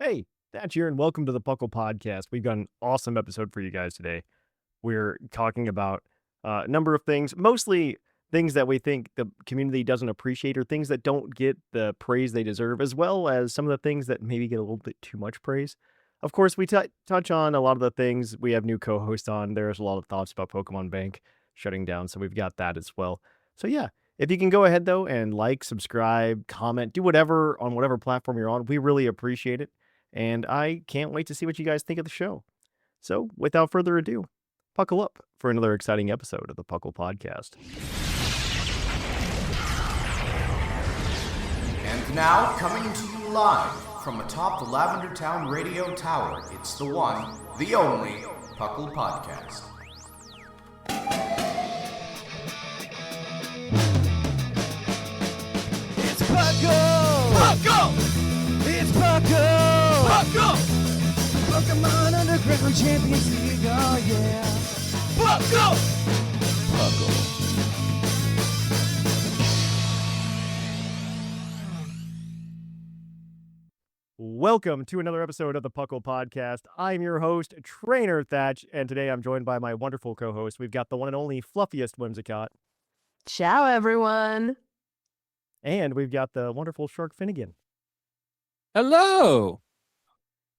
Hey, Thatch here, and welcome to the PUCLpodcast. We've got an awesome episode for you guys today. We're talking about a number of things, mostly things that we think the community doesn't appreciate or things that don't get the praise they deserve, as well as some of the things that maybe get a little bit too much praise. Of course, we touch on a lot of the things. We have new co-hosts on. There's a lot of thoughts about Pokemon Bank shutting down, so we've got that as well. So yeah, if you can go ahead, though, and like, subscribe, comment, do whatever on whatever platform you're on, we really appreciate it. And I can't wait to see what you guys think of the show. So, without further ado, buckle up for another exciting episode of the PUCLpodcast. And now, coming to you live from atop the Lavender Town Radio Tower, it's the one, the only, PUCLpodcast. It's Puckle! Puckle! It's Puckle! Puckle! Pokemon Underground Champions League, oh yeah! Puckle! Puckle. Welcome to another episode of the PUCLpodcast. I'm your host, Trainer Thatch, and today I'm joined by my wonderful co-host. We've got the one and only Fluffiest Whimsicott. Ciao, everyone. And we've got the wonderful Sharkfinnagen. Hello.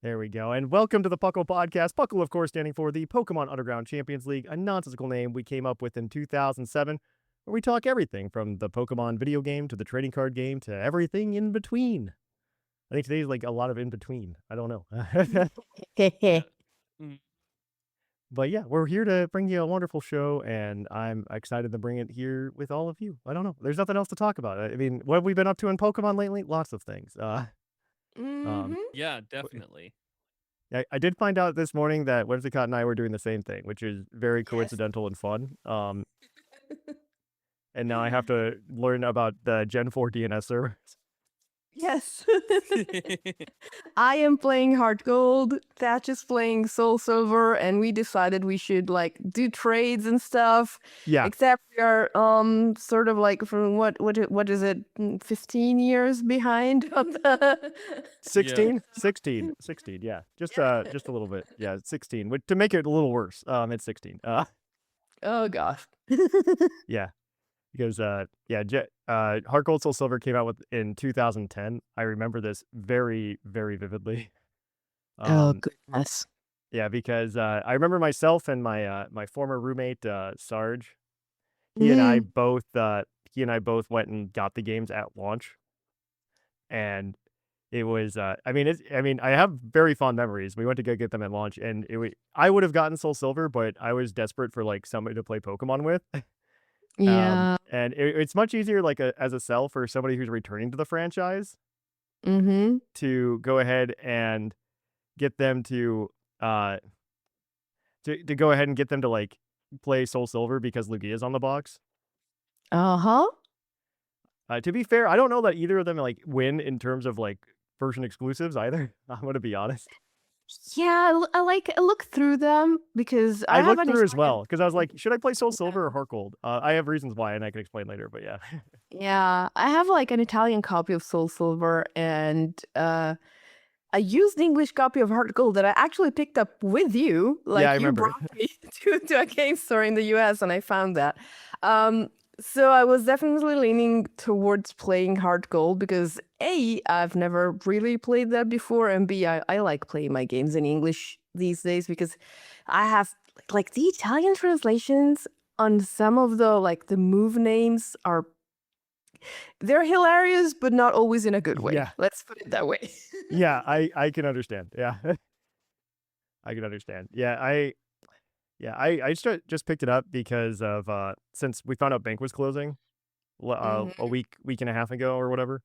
There we go. And welcome to the PUCLpodcast. PUCL, of course, standing for the Pokemon Underground Champions League, a nonsensical name we came up with in 2007, where we talk everything from the Pokemon video game to the trading card game to everything in between. I think today's like a lot of in between. I don't know. But yeah, we're here to bring you a wonderful show, and I'm excited to bring it here with all of you. I don't know. There's nothing else to talk about. I mean, what have we been up to in Pokemon lately? Lots of things. Yeah, definitely. I did find out this morning that Whimsicott and I were doing the same thing, which is very coincidental and fun. And now I have to learn about the Gen 4 DNS servers. Yes. I am playing Heart Gold, Thatch is playing Soul Silver, and we decided we should like do trades and stuff. Yeah. Except we are sort of like from what is it, 15 years behind on the 16? 16, yeah. Just a little bit. Yeah, 16. To make it a little worse, it's 16. Oh gosh. Yeah. Because Heart Gold Soul Silver came out in 2010. I remember this very, very vividly. Oh goodness. Yeah, because I remember myself and my former roommate Sarge. He and I both went and got the games at launch, and it was I have very fond memories. We went to go get them at launch, and I would have gotten Soul Silver, but I was desperate for like somebody to play Pokemon with. Yeah. And it's much easier, like as a sell for somebody who's returning to the franchise, to go ahead and get them to go ahead and get them to like play Soul Silver because Lugia's on the box. Uh-huh. To be fair, I don't know that either of them like win in terms of like version exclusives either. I'm gonna be honest. Yeah, I look through them because I haven't looked through as decided. well because I was like, should I play Soul Silver or Heart Gold? I have reasons why, and I can explain later. But yeah. Yeah, I have like an Italian copy of Soul Silver and I used the English copy of Heart Gold that I actually picked up with you. Like Yeah, I you remember. brought me to a game store in the US and I found that. So I was definitely leaning towards playing Heart Gold because A, I've never really played that before, and B, I like playing my games in English these days because I have like the Italian translations on some of the move names they're hilarious, but not always in a good way. Yeah. Let's put it that way. Yeah, I can understand. Yeah. I can understand. Yeah, I just picked it up because of since we found out Bank was closing a week and a half ago or whatever.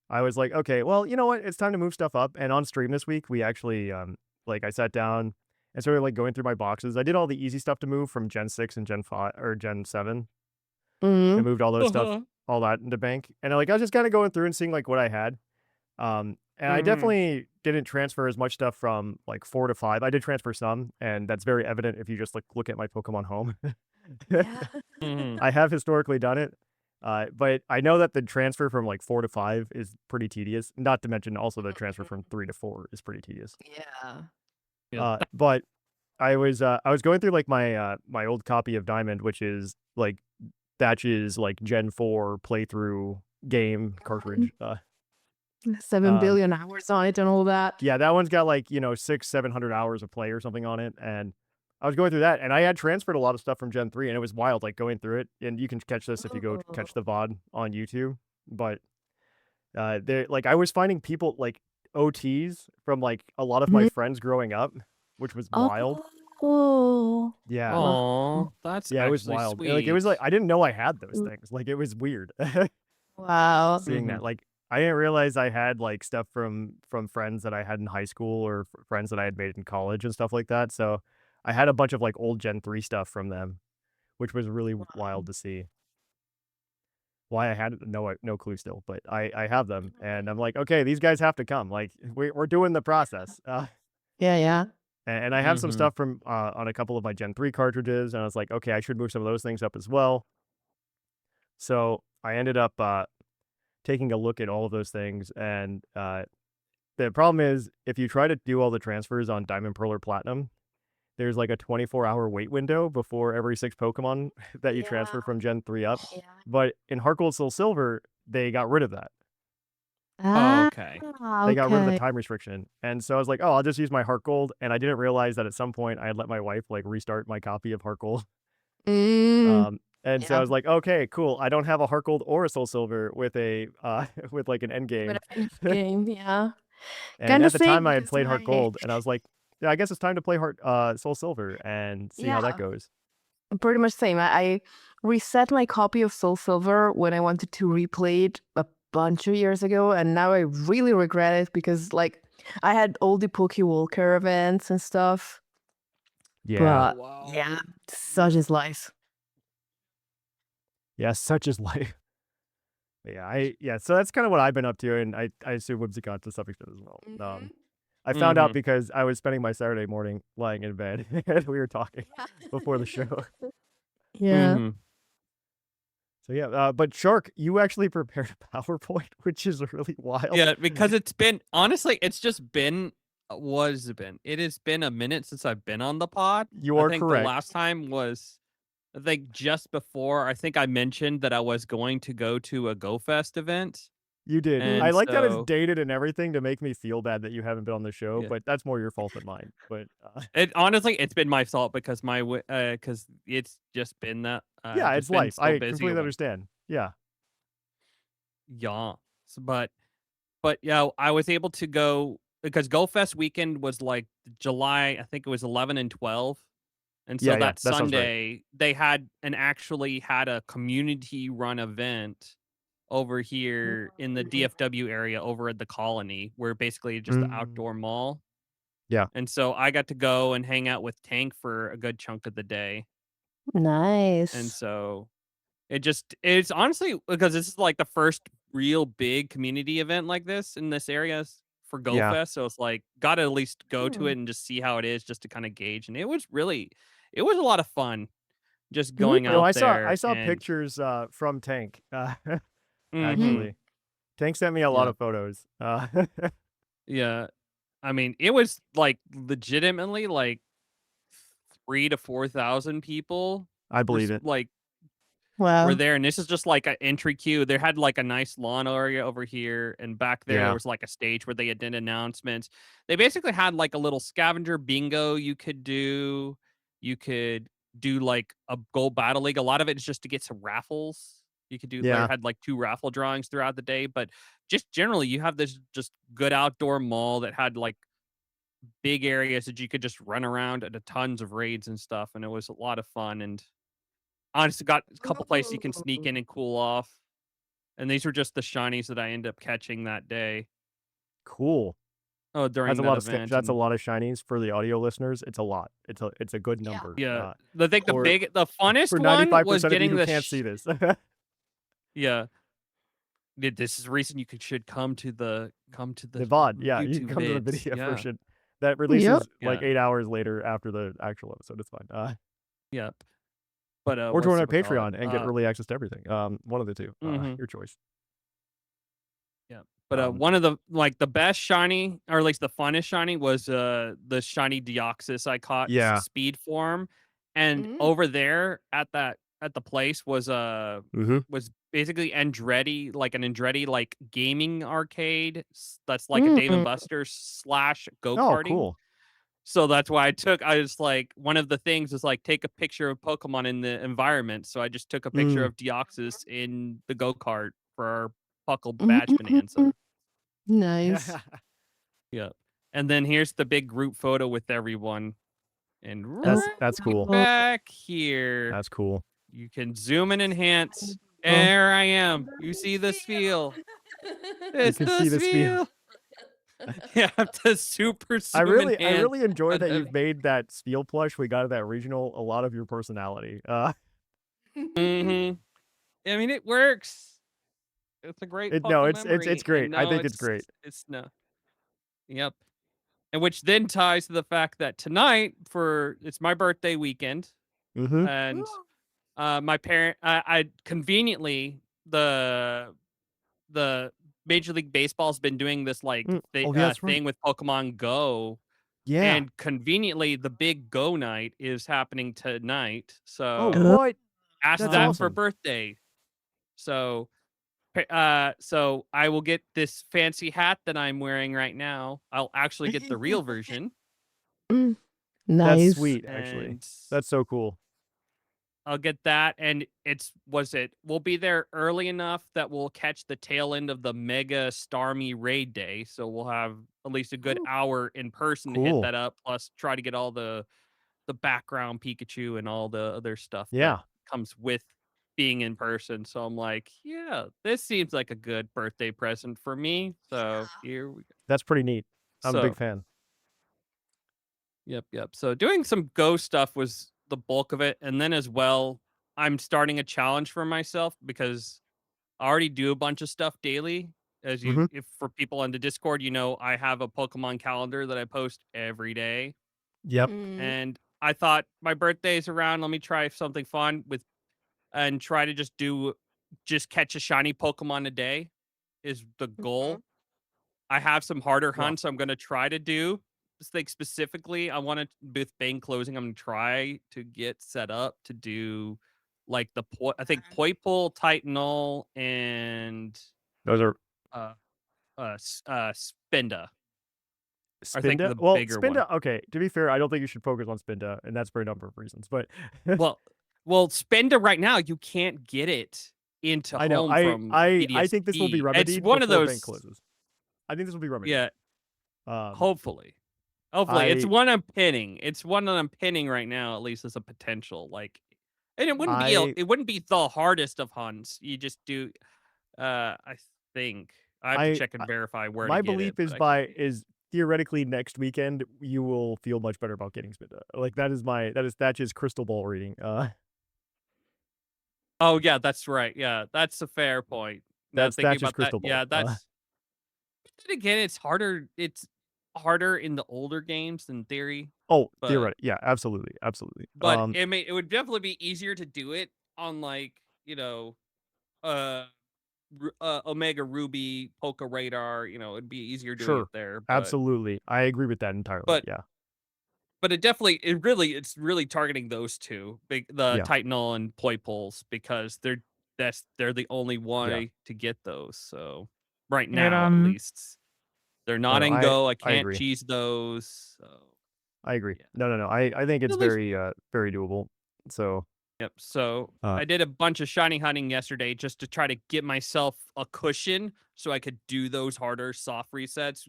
I was like, okay, well, you know what? It's time to move stuff up. And on stream this week, we actually I sat down and started like going through my boxes. I did all the easy stuff to move from Gen 6 and Gen 5 or Gen 7. I moved all those stuff, all that into Bank. And like I was just kind of going through and seeing like what I had. And I definitely didn't transfer as much stuff from like 4 to 5. I did transfer some, and that's very evident if you just like look at my Pokemon home. Yeah. I have historically done it. But I know that the transfer from like 4 to 5 is pretty tedious. Not to mention also the transfer from 3 to 4 is pretty tedious. Yeah. But I was going through like my old copy of Diamond, which is like Thatch's like Gen 4 playthrough game cartridge. 7 billion hours on it and all that. Yeah, that one's got like, 600-700 hours of play or something on it. And I was going through that, and I had transferred a lot of stuff from Gen 3, and it was wild, like going through it. And you can catch this if you go catch the VOD on YouTube. But there, like, I was finding people like OTs from like a lot of my friends growing up, which was wild. Oh. Yeah. Oh, that's Yeah, it was actually wild. sweet. Like, it was like I didn't know I had those things. Like, it was weird Wow. seeing that. Like, I didn't realize I had like stuff from friends that I had in high school or friends that I had made in college and stuff like that. So I had a bunch of like old Gen 3 stuff from them, which was really wild to see. Why I had no clue still, but I have them, and I'm like, okay, these guys have to come. Like, we're doing the process. Yeah. And I have some stuff from on a couple of my Gen 3 cartridges, and I was like, okay, I should move some of those things up as well. So I ended up taking a look at all of those things, and the problem is if you try to do all the transfers on Diamond, Pearl, or Platinum, there's like a 24-hour wait window before every 6 Pokemon that you transfer from Gen 3 up. Yeah. But in Heart Gold, Soul Silver, they got rid of that. Oh, okay. They got rid of the time restriction. And so I was like, oh, I'll just use my Heart Gold. And I didn't realize that at some point I had let my wife like restart my copy of Heart Gold. And so I was like, okay, cool. I don't have a Heart Gold or a Soul Silver with a with like an end game. Game, yeah. And at the time I had played Heart Gold, and I was like, yeah, I guess it's time to play Soul Silver and see how that goes. Pretty much same. I reset my copy of Soul Silver when I wanted to replay it a bunch of years ago, and now I really regret it because like I had all the PUCL events and stuff. Yeah. But, yeah, such is life. Yeah, such is life. Yeah, so that's kind of what I've been up to, and I assume Whimsicott to some extent as well. I found out because I was spending my Saturday morning lying in bed and we were talking before the show. Yeah. So yeah, but Shark, you actually prepared a PowerPoint, which is really wild. Yeah, because it's been honestly, it's just been it has been a minute since I've been on the pod. You are I think correct. The last time was I think just before I think I mentioned that I was going to go to a GoFest event. You did. And I like that it's dated and everything to make me feel bad that you haven't been on the show, Yeah. but that's more your fault than mine. But it honestly, it's been my fault because because it's just been that. Yeah, just it's been life. so I busy completely understand. Yeah. Yeah, but yeah, I was able to go because GoFest weekend was like July. I think it was 11 and 12. And so Yeah, that that sounds right. Sunday, they had a community run event over here in the DFW area over at the Colony, where basically just the outdoor mall. Yeah. And so I got to go and hang out with Tank for a good chunk of the day. Nice. And so it's honestly because this is like the first real big community event like this in this area for GoFest. Yeah. So it's like got to at least go to it and just see how it is just to kind of gauge. And it was a lot of fun just going out there. I saw pictures from Tank. Actually. Tank sent me a lot of photos. Yeah. I mean, it was like legitimately like 3,000 to 4,000 people. I believe it. Like wow. were there, and this is just like an entry queue. They had like a nice lawn area over here, and back there there was like a stage where they had done announcements. They basically had like a little scavenger bingo you could do. You could do like a gold battle league. A lot of it is just to get some raffles. You could do. They had like 2 raffle drawings throughout the day, but just generally you have this just good outdoor mall that had like big areas that you could just run around and tons of raids and stuff, and it was a lot of fun. And honestly, got a couple places you can sneak in and cool off. And these were just the shinies that I ended up catching that day. Cool. Oh, during that event. That's a lot of shinies for the audio listeners. It's a lot. It's a good number. Yeah. The funnest for one 95% was getting of you who the can't see this. Yeah. This is the reason you should come to the VOD. Yeah, YouTube you can come to the vids. video Yeah. version that releases like Yeah. 8 hours later after the actual episode. It's fine. Yep. But Or join our whatchamacallit? Patreon and get early access to everything. One of the two. Mhm. Your choice. Yeah. But one of the best shiny, or at least the funnest shiny, was the shiny Deoxys I caught Yeah. speed form. And over there at the place was was basically Andretti, like an Andretti like gaming arcade that's like a Dave and Buster's / Oh, go-karting. cool. So that's why I was like, one of the things was like take a picture of Pokemon in the environment. So I just took a picture of Deoxys in the go-kart for our Puckle badge bonanza. Nice. Yeah. And then here's the big group photo with everyone. And That's cool. back here, That's cool. you can zoom and enhance. There I am. You see the spiel. It's can the see the spiel. Yeah, the super I zoom really enjoy that and you've made that Spiel plush we got at that regional a lot of your personality. I mean, it works. It's a great No, Puckle it's memory. great. And I now think it's great. It's no. Yep. And which then ties to the fact that tonight it's my birthday weekend. Mm-hmm. And my parent, I conveniently the Major League Baseball's been doing this like That's right. thing with Pokemon Go, Yeah. and conveniently the big Go night is happening tonight. So what? ask That's that for awesome. birthday. So so I will get this fancy hat that I'm wearing right now. I'll actually get the real version. Nice. That's sweet, actually. And That's so cool. I'll get that, and we'll be there early enough that we'll catch the tail end of the Mega Starmie raid day, so we'll have at least a good hour in person to hit that up, plus try to get all the background Pikachu and all the other stuff that comes with being in person. So I'm like, yeah, this seems like a good birthday present for me. So here we go. That's pretty neat. I'm a big fan. Yep. So doing some Go stuff was the bulk of it. And then as well, I'm starting a challenge for myself because I already do a bunch of stuff daily. If for people on the Discord, I have a Pokemon calendar that I post every day. Yep. And I thought my birthday's around. Let me try something fun and try to just catch a shiny Pokemon a day is the goal. I have some harder hunts I'm going to try to do. Like specifically, I want to, with Bang closing, I'm going to try to get set up to do like I think Poipole, Titanol, and those are Spinda. Spinda? Well, Spinda, okay, to be fair, I don't think you should focus on Spinda, and that's for a number of reasons, but well, Spinda right now, you can't get it into I know. home from BDSP. I think this will be remedied. It's one of those Bank closes. I think this will be remedied. Yeah. Hopefully, it's one I'm pinning. It's one that I'm pinning right now, at least as a potential. Like, and it wouldn't be the hardest of hunts. You just do. I think I have to check and verify where. My belief is theoretically next weekend you will feel much better about getting Spinda. Like that is Thatch's crystal ball reading. Oh yeah, that's right. Yeah, that's a fair point. That's Thatch's crystal ball. Yeah, that's. Then again, it's harder. It's harder in the older games in theory. Oh, theoretically, yeah, absolutely. But it would definitely be easier to do it on like Omega Ruby, Polka Radar. It'd be easier doing it there. But, absolutely, I agree with that entirely. But it's really targeting those two, the Titanol and Poipoles, because they're the only way to get those. So right now, at least, they're not in Go. I can't cheese those. So I agree. No. I think it's very very doable. So yep. So I did a bunch of shiny hunting yesterday just to try to get myself a cushion so I could do those harder soft resets.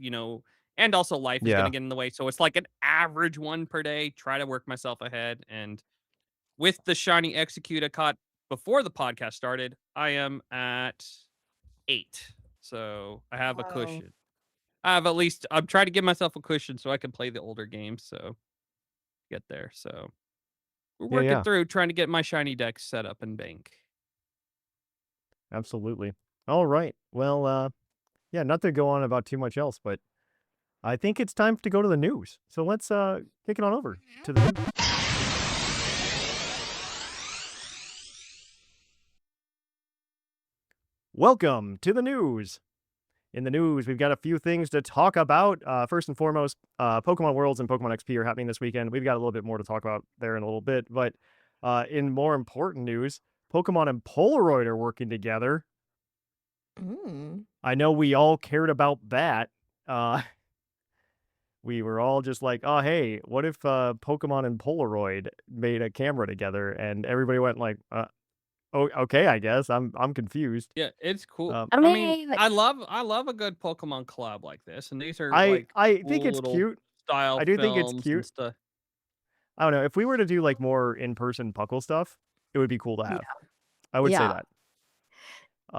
And also life is going to get in the way. So it's like an average one per day. Try to work myself ahead. And with the shiny Execute I caught before the podcast started, I am at 8. So I have a cushion. I'm trying to give myself a cushion so I can play the older games. So get there. So we're working through trying to get my shiny deck set up in bank. Absolutely. All right. Well, not to go on about too much else, but I think it's time to go to the news. So let's kick it on over to the news. Welcome to the news. In the news, we've got a few things to talk about. First and foremost, Pokemon Worlds and Pokemon XP are happening this weekend. We've got a little bit more to talk about there in a little bit. But in more important news, Pokemon and Polaroid are working together. I know we all cared about that. We were all just like, oh, hey, what if Pokemon and Polaroid made a camera together? And everybody went like, oh, okay, I guess. I'm confused. Yeah, it's cool. I I mean, mean, I love a good Pokemon collab like this, and these are I like I think cool it's little cute. style I do think it's films and cute. stuff. I don't know. If we were to do like more in-person Puckle stuff, it would be cool to yeah, have. I would say yeah. that.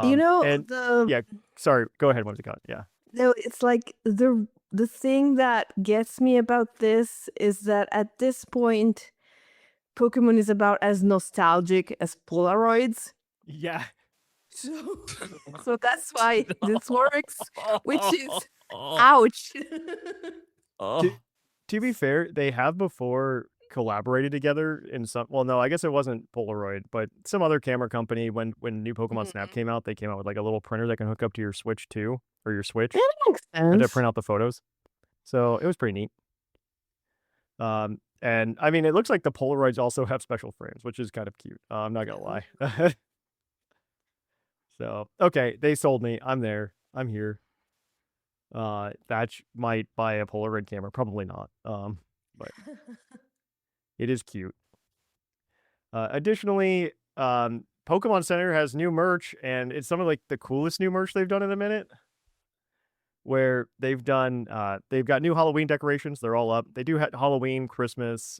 You know, And yeah, sorry, go ahead, Whimsicott. Yeah. it's like the thing that gets me about this is that at this point, Pokemon is about as nostalgic as Polaroids. Yeah. So, so that's why this works, which is ouch. To be fair, they have before collaborated together in some. Well, no, I guess it wasn't Polaroid, but some other camera company. When new Pokemon Snap came out, they came out with like a little printer that can hook up to your Switch too, or your Switch, Yeah, that makes and to sense. print out the photos. So it was pretty neat. And I mean, it looks like the Polaroids also have special frames, which is kind of cute. I'm not gonna lie. So okay, they sold me. I'm there. I'm here. Thatch might buy a Polaroid camera. Probably not. But it is cute. Additionally, Pokemon Center has new merch, and it's some of like the coolest new merch they've done in a minute. Where they've got new Halloween decorations. They're all up. They do have Halloween, Christmas,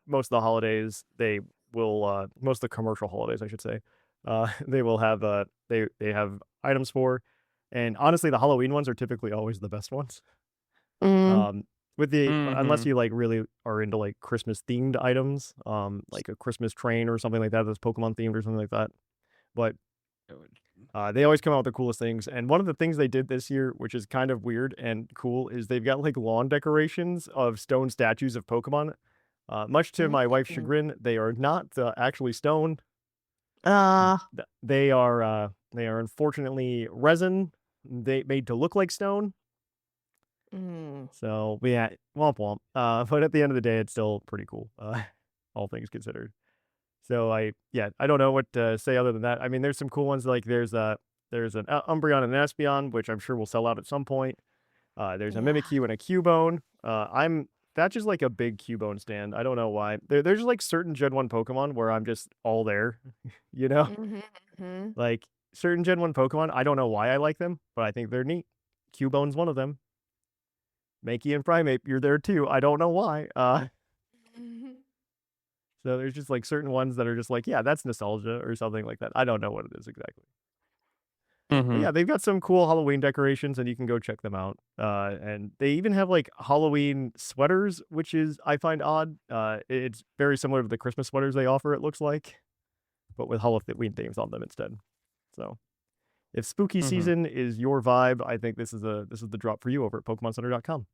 most of the holidays. They will most of the commercial holidays, I should say. They will have they have items for, and honestly, the Halloween ones are typically always the best ones. Mm. With the unless Mhm. you like really are into like Christmas themed items, like a Christmas train or something like that that's Pokemon themed or something like that. But they always come out with the coolest things. And one of the things they did this year, which is kind of weird and cool, is they've got like lawn decorations of stone statues of Pokemon. Much to my wife's chagrin, they are not actually stone. Uh, They are unfortunately resin. They made to look like stone. mm. So yeah, womp womp. But at the end of the day, it's still pretty cool. All things considered. So I don't know what to say other than that. I mean, there's some cool ones like there's an Umbreon and an Espeon, which I'm sure will sell out at some point. There's a Yeah. Mimikyu and a Cubone. That's just like a big Cubone stand. I don't know why. There's just like certain Gen 1 Pokemon where I'm just all there, you know? Like certain Gen 1 Pokemon, I don't know why I like them, but I think they're neat. Cubone's one of them. Mankey and Primeape, you're there too. I don't know why. So there's just like certain ones that are just like, yeah, that's nostalgia or something like that. I don't know what it is exactly. But yeah, they've got some cool Halloween decorations and you can go check them out. And they even have like Halloween sweaters, which is I find odd. It's very similar to the Christmas sweaters they offer, it looks like, but with Halloween themes on them instead. So if spooky season is your vibe, I think this is the drop for you over at PokemonCenter.com.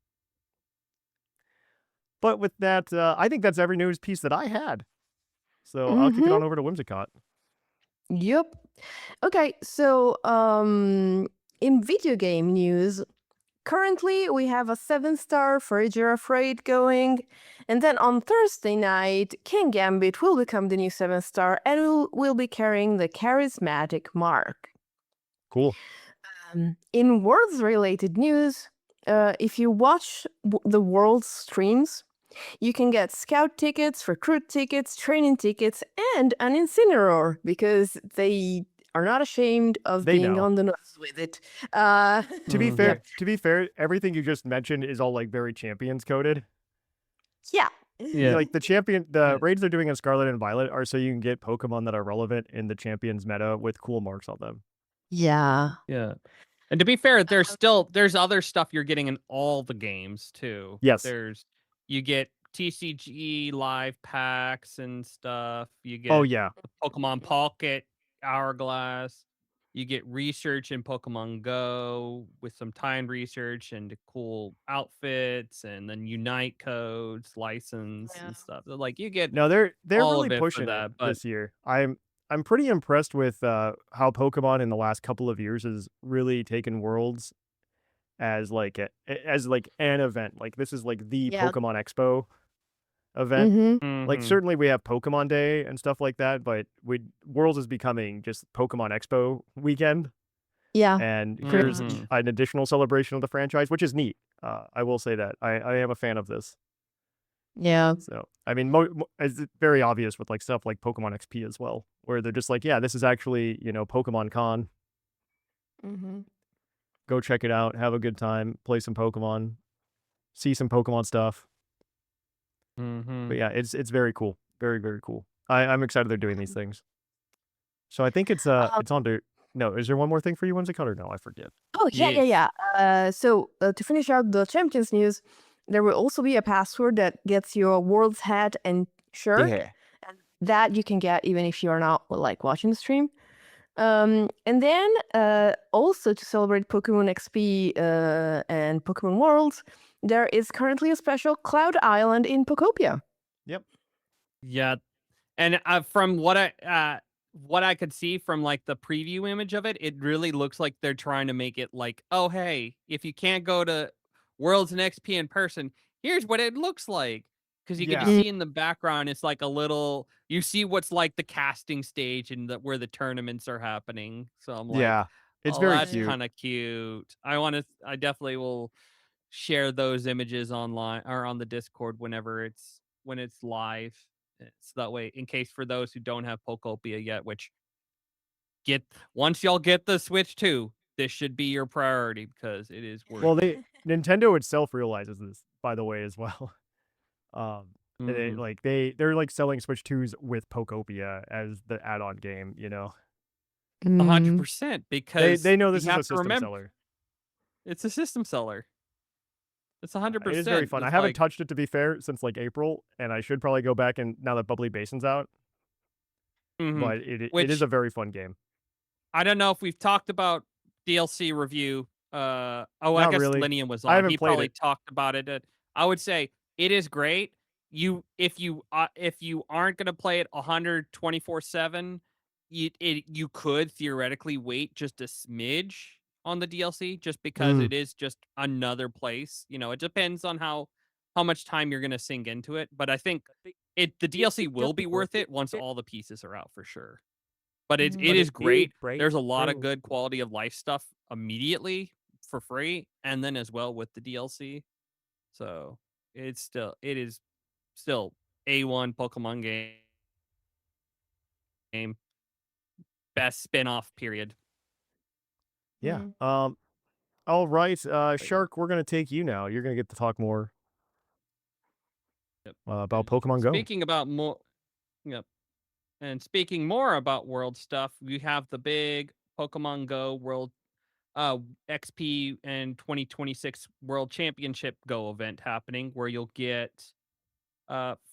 But with that, I think that's every news piece that I had. So I'll kick it on over to Whimsicott. Yep. Okay, so in video game news, currently we have a 7-star Forager Afraid going, and then on Thursday night, King Gambit will become the new 7-star and will be carrying the charismatic mark. Cool. In Worlds-related news, if you watch the World streams, you can get scout tickets, recruit tickets, training tickets, and an Incineroar because they are not ashamed of They being know. on the nose with it. To be fair, everything you just mentioned is all like very champions coded. Yeah. Yeah. Like the raids they're doing in Scarlet and Violet are so you can get Pokemon that are relevant in the champions meta with cool marks on them. Yeah. Yeah. And to be fair, there's other stuff you're getting in all the games too. Yes. You get TCG live packs and stuff. You get Oh yeah. Pokemon Pocket Hourglass. You get research in Pokemon Go with some timed research and cool outfits, and then Unite codes, license, and stuff. So, like you get No, they're all really of it for pushing it that. But this year. I'm I'm pretty impressed with how Pokemon in the last couple of years has really taken Worlds as like as like an event. Like this is like the Yeah. Pokemon Expo event. Mm-hmm. Like Mhm. certainly we have Pokemon Day and stuff like that, but Worlds is becoming just Pokemon Expo weekend, Yeah. and Pretty here's much. Mhm. an additional celebration of the franchise, which is neat. I will say that I am a fan of this. Yeah. So I mean, it's very obvious with like stuff like Pokemon XP as well, where they're just like, yeah, this is actually Pokemon Con. Mm-hmm. Go check it out, have a good time, play some Pokemon, see some Pokemon stuff. But Mhm. yeah, it's very cool, very very cool. I'm excited they're doing these things. So I think Um, it's on to no. Is there one more thing for you, Whimsicott, or no? I forget. oh yeah, yeah, Yes. yeah. So to finish out the Champions news, there will also be a password that gets your world's hat and shirt, Yeah, and that you can get even if you're not like watching the stream. And then also to celebrate Pokemon XP and Pokemon Worlds, there is currently a special Cloud Island in Pokopia. yep, Yeah. And from what I could see from like the preview image of it, it really looks like they're trying to make it like, oh hey, if you can't go to Worlds and XP in person, here's what it looks like. Because you could just yeah, Mm, see in the background, it's like a little. You see what's like the casting stage and where the tournaments are happening. So I'm like, yeah. It's oh, very that's nice. cute. kind of cute. I definitely will share those images online or on the Discord when it's live. So that way, in case for those who don't have Pokopia yet, which get once y'all get the Switch 2, this should be your priority because it is worth Well, it. Nintendo itself realizes this, by the way, as well. Um, Mhm. they're like selling Switch 2s with Pokopia as the add-on game. 100% They because know you this is a have to system remember seller. it's a system seller. It's It is very 100% fun. I with haven't like touched it, to be fair, since like April, and I should probably go back and now that Bubbly Basin's out. mhm, But it is which a very fun game. I don't know if we've talked about DLC review. I Not guess really. Linian was I on. haven't He played probably it. talked about it. I would say it is great. If you aren't gonna play it 124/7, you could theoretically wait just a smidge on the DLC, just because Mm, it is just another place. It depends on how much time you're gonna sink into it. But I think the DLC will be worth it once all the pieces are out for sure. But it but is it is great. great. There's a lot of good quality of life stuff immediately for free, and then as well with the DLC. So it is still A1 Pokemon game, best spin-off period. Yeah. mm, All right, But yeah, Shark, we're gonna take you now. You're gonna get to talk more yep. about And Pokemon Go. speaking about more, yep. And speaking more about world stuff, we have the big Pokemon Go World uh XP and 2026 World Championship Go event happening where you'll get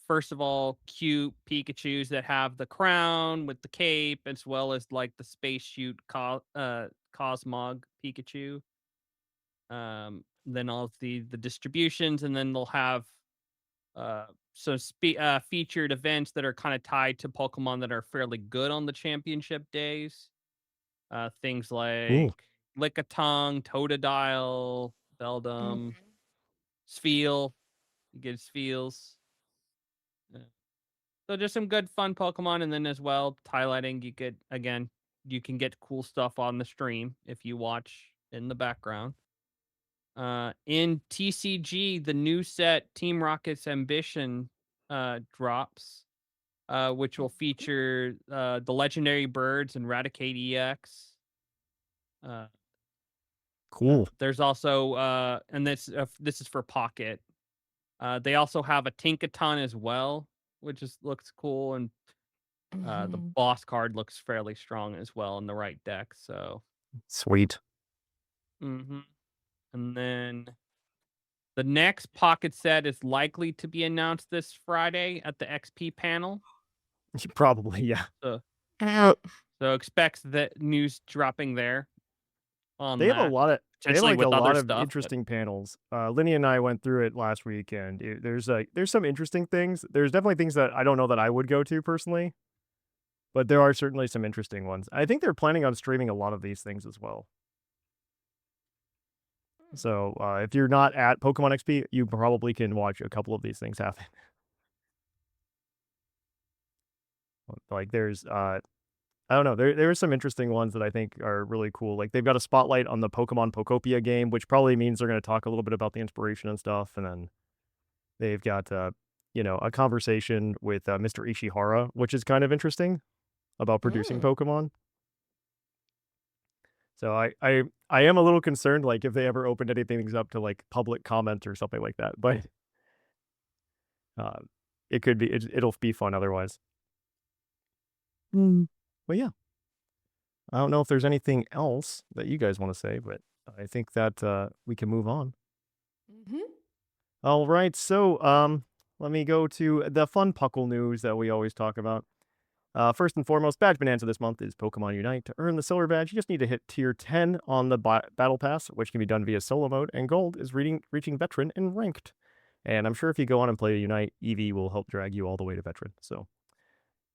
first of all cute Pikachus that have the crown with the cape as well as like the spacesuit Cosmog Pikachu. Then all of the distributions, and then they'll have featured events that are kind of tied to Pokemon that are fairly good on the championship days. Things like Cool. Lickitung, Totodile, mm, Beldum, Spheal. You get Spheals. Uh, So just some good fun Pokemon, and then as well highlighting you can get cool stuff on the stream if you watch in the background. In TCG, the new set Team Rocket's Ambition drops, which will feature the legendary birds and Raticate EX. Uh, Cool. there's also and this is for Pocket. They also have a Tinkaton as well, which looks cool, and the mhm. boss card looks fairly strong as well in the right deck. So, Sweet. hmm and then the next Pocket set is likely to be announced this Friday at the XP panel. Probably, yeah. So, Uh, so expect that news dropping there on They have a that, lot of they have potentially like a with other lot of stuff. But interesting panels. Linny and I went through it last week, and there's some interesting things. There's definitely things that I don't know that I would go to personally, But there are certainly some interesting ones. I think they're planning on streaming a lot of these things as well. So if you're not at Pokemon XP, you probably can watch a couple of these things happen. Like there's I don't know, there are some interesting ones that I think are really cool. Like they've got a spotlight on the Pokemon Pokopia game, which probably means they're going to talk a little bit about the inspiration and stuff. And then they've got a conversation with Mr. Ishihara, which is kind of interesting about producing Pokemon. So I am a little concerned, like if they ever opened anything up to like public comment or something like that, but it could be it'll be fun otherwise. But yeah, I don't know if there's anything else that you guys want to say, but I think that we can move on. All right, so let me go to the fun Puckle news that we always talk about. First and foremost, Badge Bonanza this month is Pokemon Unite. To earn the Silver Badge, you just need to hit Tier 10 on the Battle Pass, which can be done via Solo Mode, and Gold is reaching Veteran and Ranked. And I'm sure if you go on and play Unite, Eevee will help drag you all the way to Veteran, so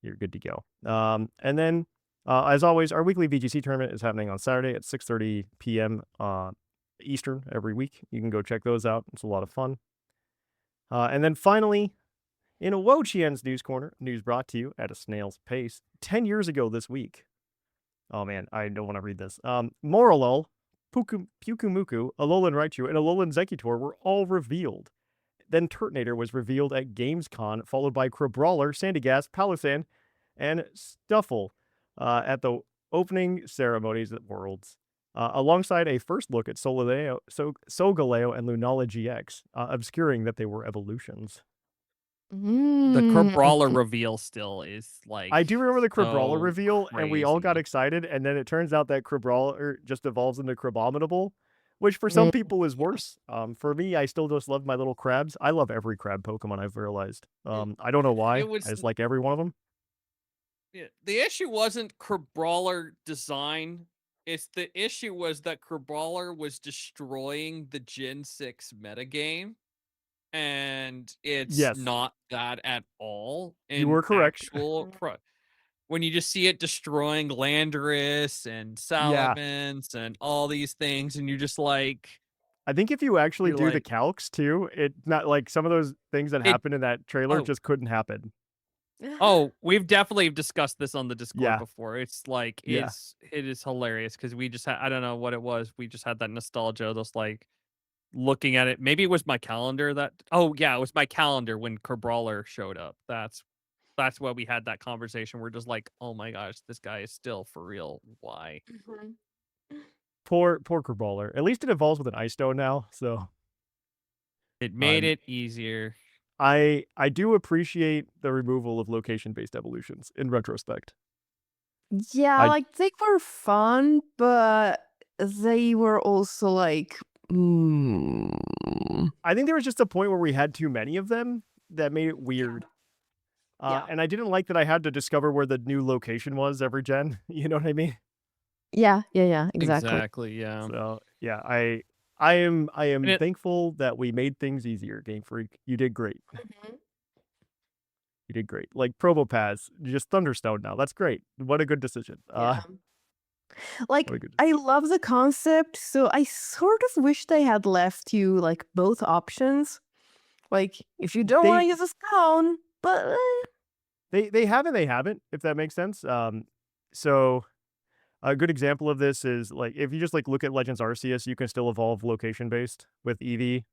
you're good to go. And then, as always, our weekly VGC tournament is happening on Saturday at 6:30 p.m. Eastern every week. You can go check those out. It's a lot of fun. And then finally, in a Wo-Chien's News Corner, news brought to you at a snail's pace. 10 years ago this week. Oh man, I don't want to read this. Morolol, Pukumuku, Alolan Raichu, and Alolan Exeggutor were all revealed. Then Turtonator was revealed at Gamescom, followed by Crabrawler, Sandygast, Palossand, and Stuffle at the opening ceremonies at Worlds. Alongside a first look at Solgaleo and Lunala GX, obscuring that they were evolutions. The Crabrawler reveal still is like I do remember the Crabrawler so reveal, and we all got crazy. excited, and then it turns out that Crabrawler just evolves into Crabominable, which for some people is worse. For me, I still just love my little crabs. I love every crab Pokemon, I've realized. I don't know why. I just like every one of them. Yeah, the issue wasn't Crabrawler design. It's the issue was that Crabrawler was destroying the Gen 6 metagame. And it's Yes. not that at all. You were correct. When you just see it destroying Landorus and Salamence and all these things, and you're just like, I think if you actually do the calcs too, it not like some of those things that happened in that trailer just couldn't happen. Oh, we've definitely discussed this on the Discord before. It's like it is hilarious because we just had, I don't know what it was. We just had that nostalgia, just like looking at it. Maybe it was my calendar that it was my calendar when Crabrawler showed up. That's why we had that conversation. We're just like, oh my gosh, this guy is still for real. Why? Poor Crabrawler. At least it evolves with an Ice Stone now, so it made it easier. I do appreciate the removal of location-based evolutions in retrospect. Yeah, like they were fun, but they were also like I think there was just a point where we had too many of them that made it weird. And I didn't like that I had to discover where the new location was every gen. You know what I mean? Yeah, exactly. Exactly, yeah. So yeah, I am thankful that we made things easier, Game Freak. You did great. You did great. Like Probopaz, just Thunderstone now. That's great. What a good decision. Like, I love the concept, so I sort of wish they had left you, like, both options. Like, if you don't want to use a stone, but... They haven't, if that makes sense. So, a good example of this is, like, if you just, like, look at Legends Arceus, you can still evolve location-based with Eevee,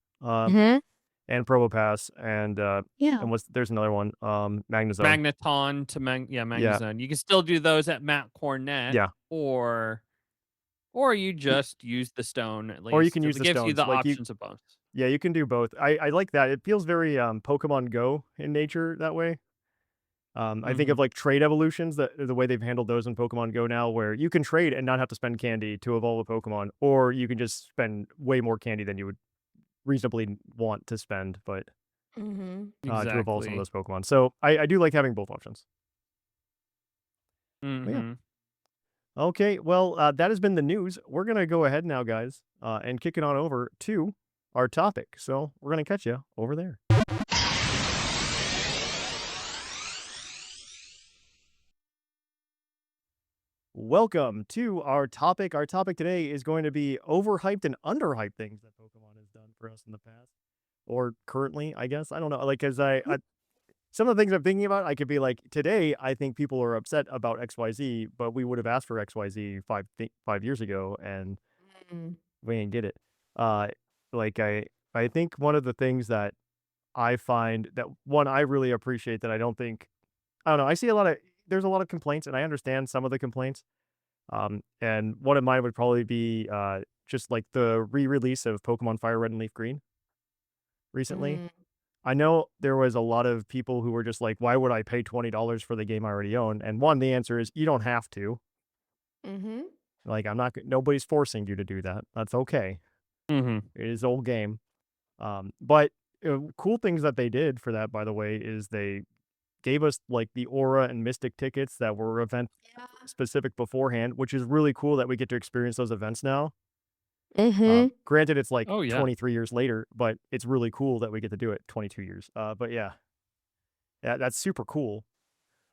and Probopass, and there's another one, Magnezone. Magneton to Magnezone. You can still do those at Mount Cornet. Yeah. Or you just use the stone at least. Or you can use the stones. It gives you the like options of both. Yeah, you can do both. I like that. It feels very Pokemon Go in nature that way. I think of like trade evolutions, the way they've handled those in Pokemon Go now, where you can trade and not have to spend candy to evolve a Pokemon, or you can just spend way more candy than you would reasonably want to spend, but to evolve some of those Pokemon. So I do like having both options. Yeah. Okay, well, that has been the news. We're going to go ahead now, guys, and kick it on over to our topic. So we're going to catch you over there. Welcome to our topic. Our topic today is going to be overhyped and underhyped things that Pokemon has done for us in the past. Or currently, I guess. I don't know. Like, as I some of the things I'm thinking about, I could be like, today, I think people are upset about XYZ, but we would have asked for XYZ 5 years ago, and Mm. we didn't get it. Like, I think one of the things that I find that one I really appreciate that I don't know, I see there's a lot of complaints, and I understand some of the complaints. And one of mine would probably be just like the re-release of Pokemon Fire Red and Leaf Green recently. Mm. I know there was a lot of people who were just like, why would I pay $20 for the game I already own? And one, the answer is you don't have to. Mm-hmm. Like, nobody's forcing you to do that. That's okay. Mm-hmm. It is old game. But cool things that they did for that, by the way, is they gave us like the Aura and Mystic tickets that were event specific beforehand, which is really cool that we get to experience those events now. Mm-hmm. Granted, it's like Oh, yeah. 23 years later, but it's really cool that we get to do it 22 years. But yeah, that's super cool.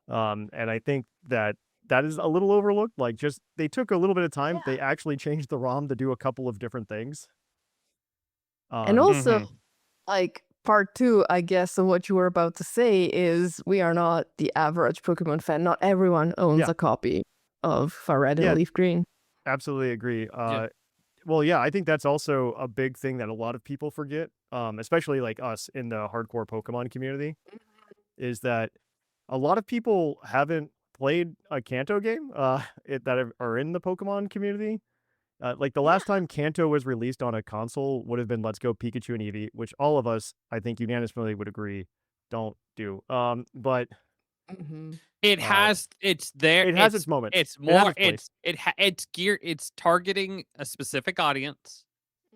And I think that is a little overlooked. Like, just they took a little bit of time. They actually changed the ROM to do a couple of different things. And also, Mhm. like, part two, I guess, of what you were about to say is we are not the average Pokemon fan. Not everyone owns Yeah. a copy of Fire Red Yeah. and Leaf Green. Absolutely agree. Yeah. Well, yeah, I think that's also a big thing that a lot of people forget, especially like us in the hardcore Pokemon community, is that a lot of people haven't played a Kanto game that are in the Pokemon community. Like the last time Kanto was released on a console would have been Let's Go Pikachu and Eevee, which all of us, I think, unanimously would agree, don't do. But Mm-hmm. It has it's there. it has its moments. It's It has more its place. it's geared it's targeting a specific audience,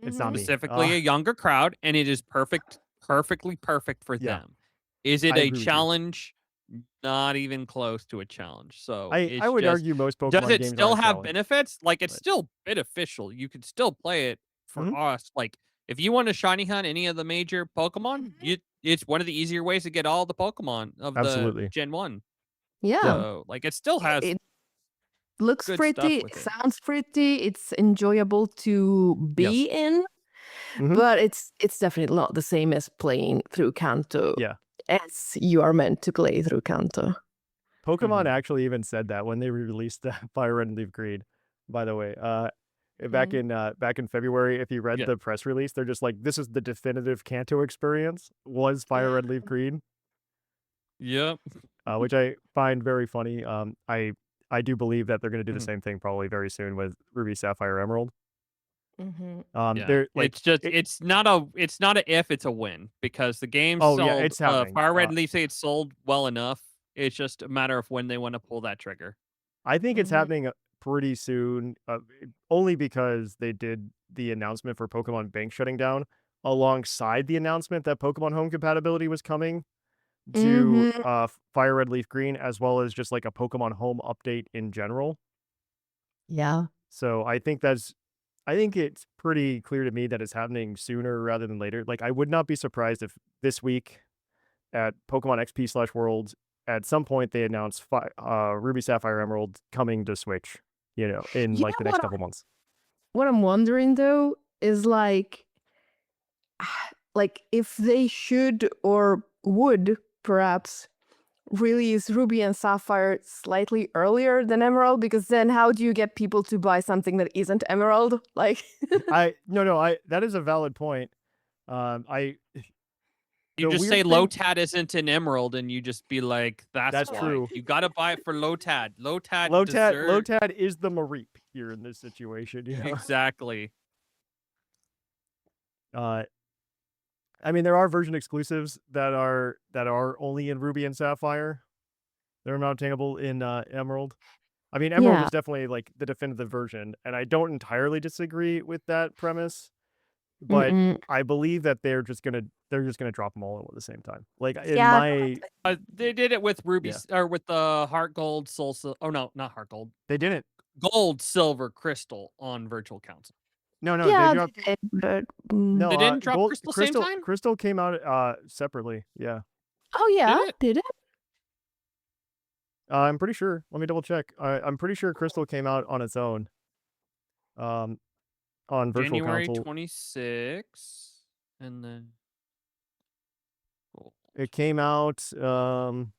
It's not me. specifically a younger crowd, and it is perfectly perfect for Yeah. them. Is it I a agree with you. challenge? Not even close to a challenge. So I it's would just argue most does Pokemon it games still aren't have challenge, benefits? Like, it's but still beneficial. You could still play it for Mhm. us. Like, if you want to shiny hunt any of the major Pokemon, it's one of the easier ways to get all the Pokemon of the Absolutely. Gen 1. Yeah. So, like, it still has It looks good stuff pretty, with it. sounds pretty, it's enjoyable to be in, Mhm. but it's definitely not the same as playing through Kanto Yeah. as you are meant to play through Kanto. Pokemon Mhm. actually even said that when they released Fire Red and Leaf Green, by the way. Back in February, if you read Yeah. the press release, they're just like, this is the definitive Kanto experience, was Fire Red Leaf Green, Yep. which I find very funny. I do believe that they're going to do the Mhm. same thing probably very soon with Ruby, Sapphire, Emerald. Mm-hmm. Yeah. They're like, It's just it's not a if, it's a win, because the game oh yeah, sold it's happening. Fire Red and Leaf say it's sold well enough. It's just a matter of when they want to pull that trigger. I think it's Mhm. happening pretty soon, only because they did the announcement for Pokemon Bank shutting down alongside the announcement that Pokemon Home compatibility was coming to Mm-hmm. Fire Red Leaf Green, as well as just like a Pokemon Home update in general. Yeah. So I think it's pretty clear to me that it's happening sooner rather than later. Like, I would not be surprised if this week at Pokemon XP/Worlds, at some point they announce Ruby, Sapphire, Emerald coming to Switch, in You like the know next couple months. what I'm wondering though is like if they should or would perhaps release Ruby and Sapphire slightly earlier than Emerald, because then how do you get people to buy something that isn't Emerald? Like, That is a valid point. I You The just say weird thing Lotad isn't an Emerald, and you just be like, That's why. true. You got to buy it for Lotad. Lotad Lotad deserves is the Mareep here in this situation, exactly. I mean, there are version exclusives that are only in Ruby and Sapphire. They're not obtainable in Emerald. I mean, Emerald yeah, is definitely like the definitive version, and I don't entirely disagree with that premise, but mm-mm. I believe that they're just gonna drop them all at the same time. Like in Yeah, my They did it with Ruby Yeah. or with the Heart Gold, oh no, not Heart Gold, They didn't. Gold, Silver, Crystal on Virtual Council. No, they yeah, dropped. they did, but No, They didn't drop Gold Crystal same time? Crystal came out separately. Yeah. oh yeah, Did it? did it? I'm pretty sure. Let me double check. I'm pretty sure Crystal came out on its own. On Virtual January Console. 26th, and then It came out. Trying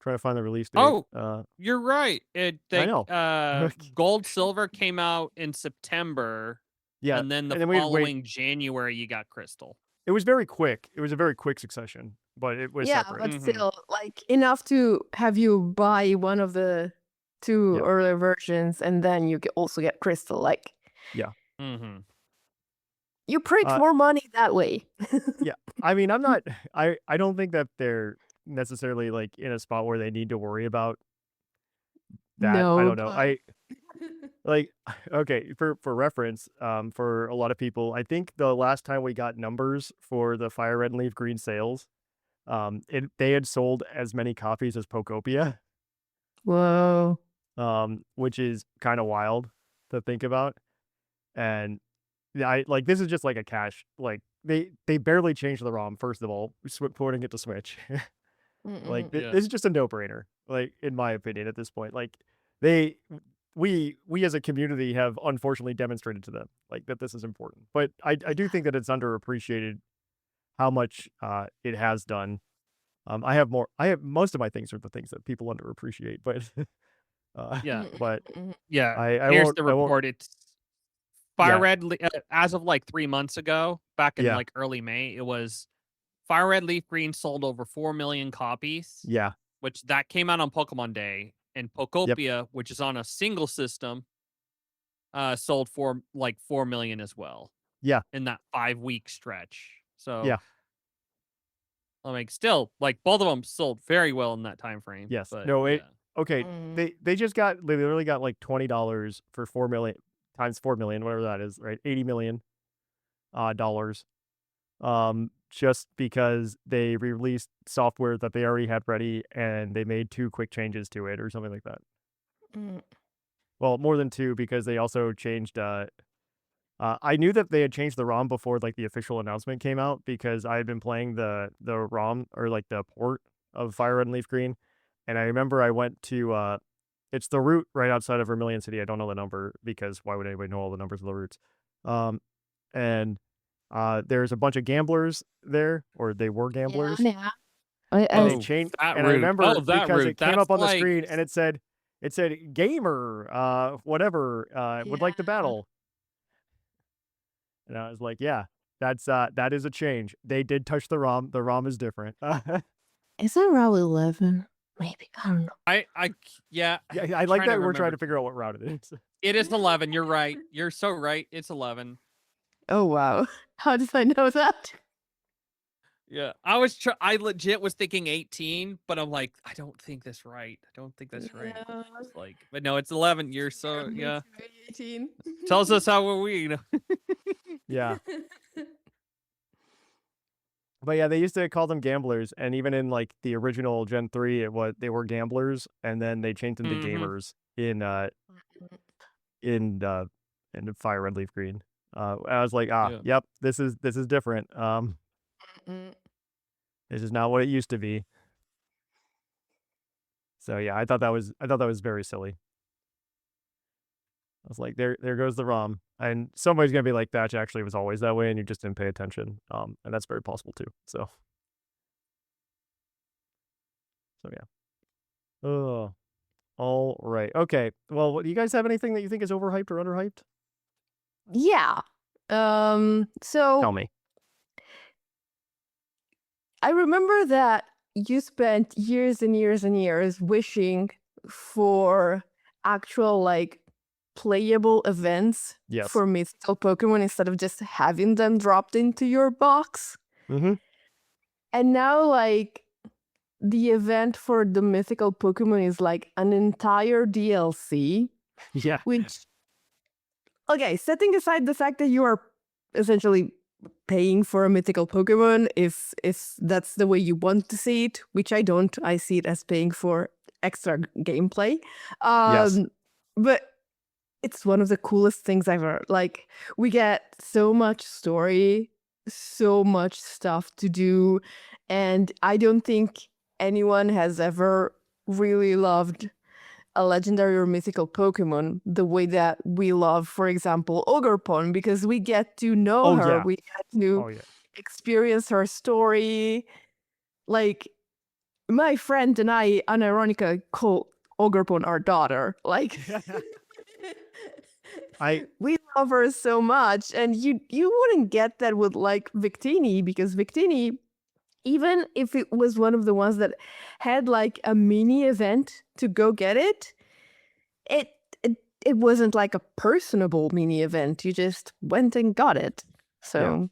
to find the release date. Oh, you're right. I know. Gold Silver came out in September. Yeah, and then the we had to wait. following January you got Crystal. It was very quick. It was a very quick succession, but it was Yeah, separate. but still, like enough to have you buy one of the two Yep. earlier versions, and then you also get Crystal. Like, Yeah. you print more money that way. Yeah, I mean, I'm not. I don't think that they're necessarily like in a spot where they need to worry about that. No, I don't know. I like okay for reference. For a lot of people, I think the last time we got numbers for the Fire Red and Leaf Green sales, they had sold as many copies as Pocopia. Whoa. Which is kind of wild to think about, and I like this is just like a cash like they barely changed the ROM first of all, porting it to Switch. Like this is just a no-brainer, like in my opinion at this point. Like we as a community have unfortunately demonstrated to them like that this is important, but I do think that it's underappreciated how much it has done. I have most of my things are the things that people underappreciate, but but here's the report. It's Fire Red as of like 3 months ago, back in like early May, it was Fire Red Leaf Green sold over 4 million copies. Yeah. Which that came out on Pokemon Day, and Pocopia, which is on a single system, sold for like 4 million as well. Yeah. In that 5-week stretch. So yeah. I mean, still, like both of them sold very well in that time frame. Yes. But, no. Okay. They literally got like $20 for 4 million times 4 million, whatever that is, right? $80 million dollars. Just because they released software that they already had ready and they made 2 quick changes to it or something like that. Well, more than 2 because they also changed. I knew that they had changed the ROM before like the official announcement came out because I had been playing the ROM or like the port of Fire Red and Leaf Green, and I remember I went to it's the route right outside of Vermilion City. I don't know the number because why would anybody know all the numbers of the routes? And there's a bunch of gamblers there, or they were gamblers. Yeah. And they changed. And I remember because it came up on the screen and it said gamer, whatever, would like to battle. And I was like, yeah, that is a change. They did touch the ROM. The ROM is different. Is it Route 11? Maybe. I don't know. I like that we're trying to figure out what route it is. It is 11. You're right. You're so right. It's 11. Oh, wow. How did I know that? Yeah, I legit was thinking 18, but I'm like, I don't think that's right. It's like, but no, it's 11. You're so 18. Tells us how we. Yeah. But yeah, they used to call them gamblers, and even in like the original Gen 3, they were gamblers, and then they changed them to gamers in Fire Red Leaf Green. I was like, yep, this is different. This is not what it used to be. So yeah, I thought that was very silly. I was like, there goes the ROM, and somebody's gonna be like, Thatch actually was always that way, and you just didn't pay attention. And that's very possible too. So yeah. Oh, all right. Okay. Well, do you guys have anything that you think is overhyped or underhyped? Yeah. So tell me. I remember that you spent years and years and years wishing for actual like playable events for mythical Pokemon instead of just having them dropped into your box. And now like the event for the mythical Pokemon is like an entire DLC. Yeah. Which, okay, setting aside the fact that you are essentially paying for a mythical Pokemon, if that's the way you want to see it, which I don't. I see it as paying for extra gameplay. But it's one of the coolest things ever. Like, we get so much story, so much stuff to do, and I don't think anyone has ever really loved a legendary or mythical Pokemon the way that we love, for example, Ogerpon, because we get to know her, we get to experience her story. Like, my friend and I unironically call Ogerpon our daughter. Like, we love her so much, and you wouldn't get that with like Victini, because Victini, even if it was one of the ones that had like a mini event to go get it, it it, it wasn't like a personable mini event. You just went and got it. So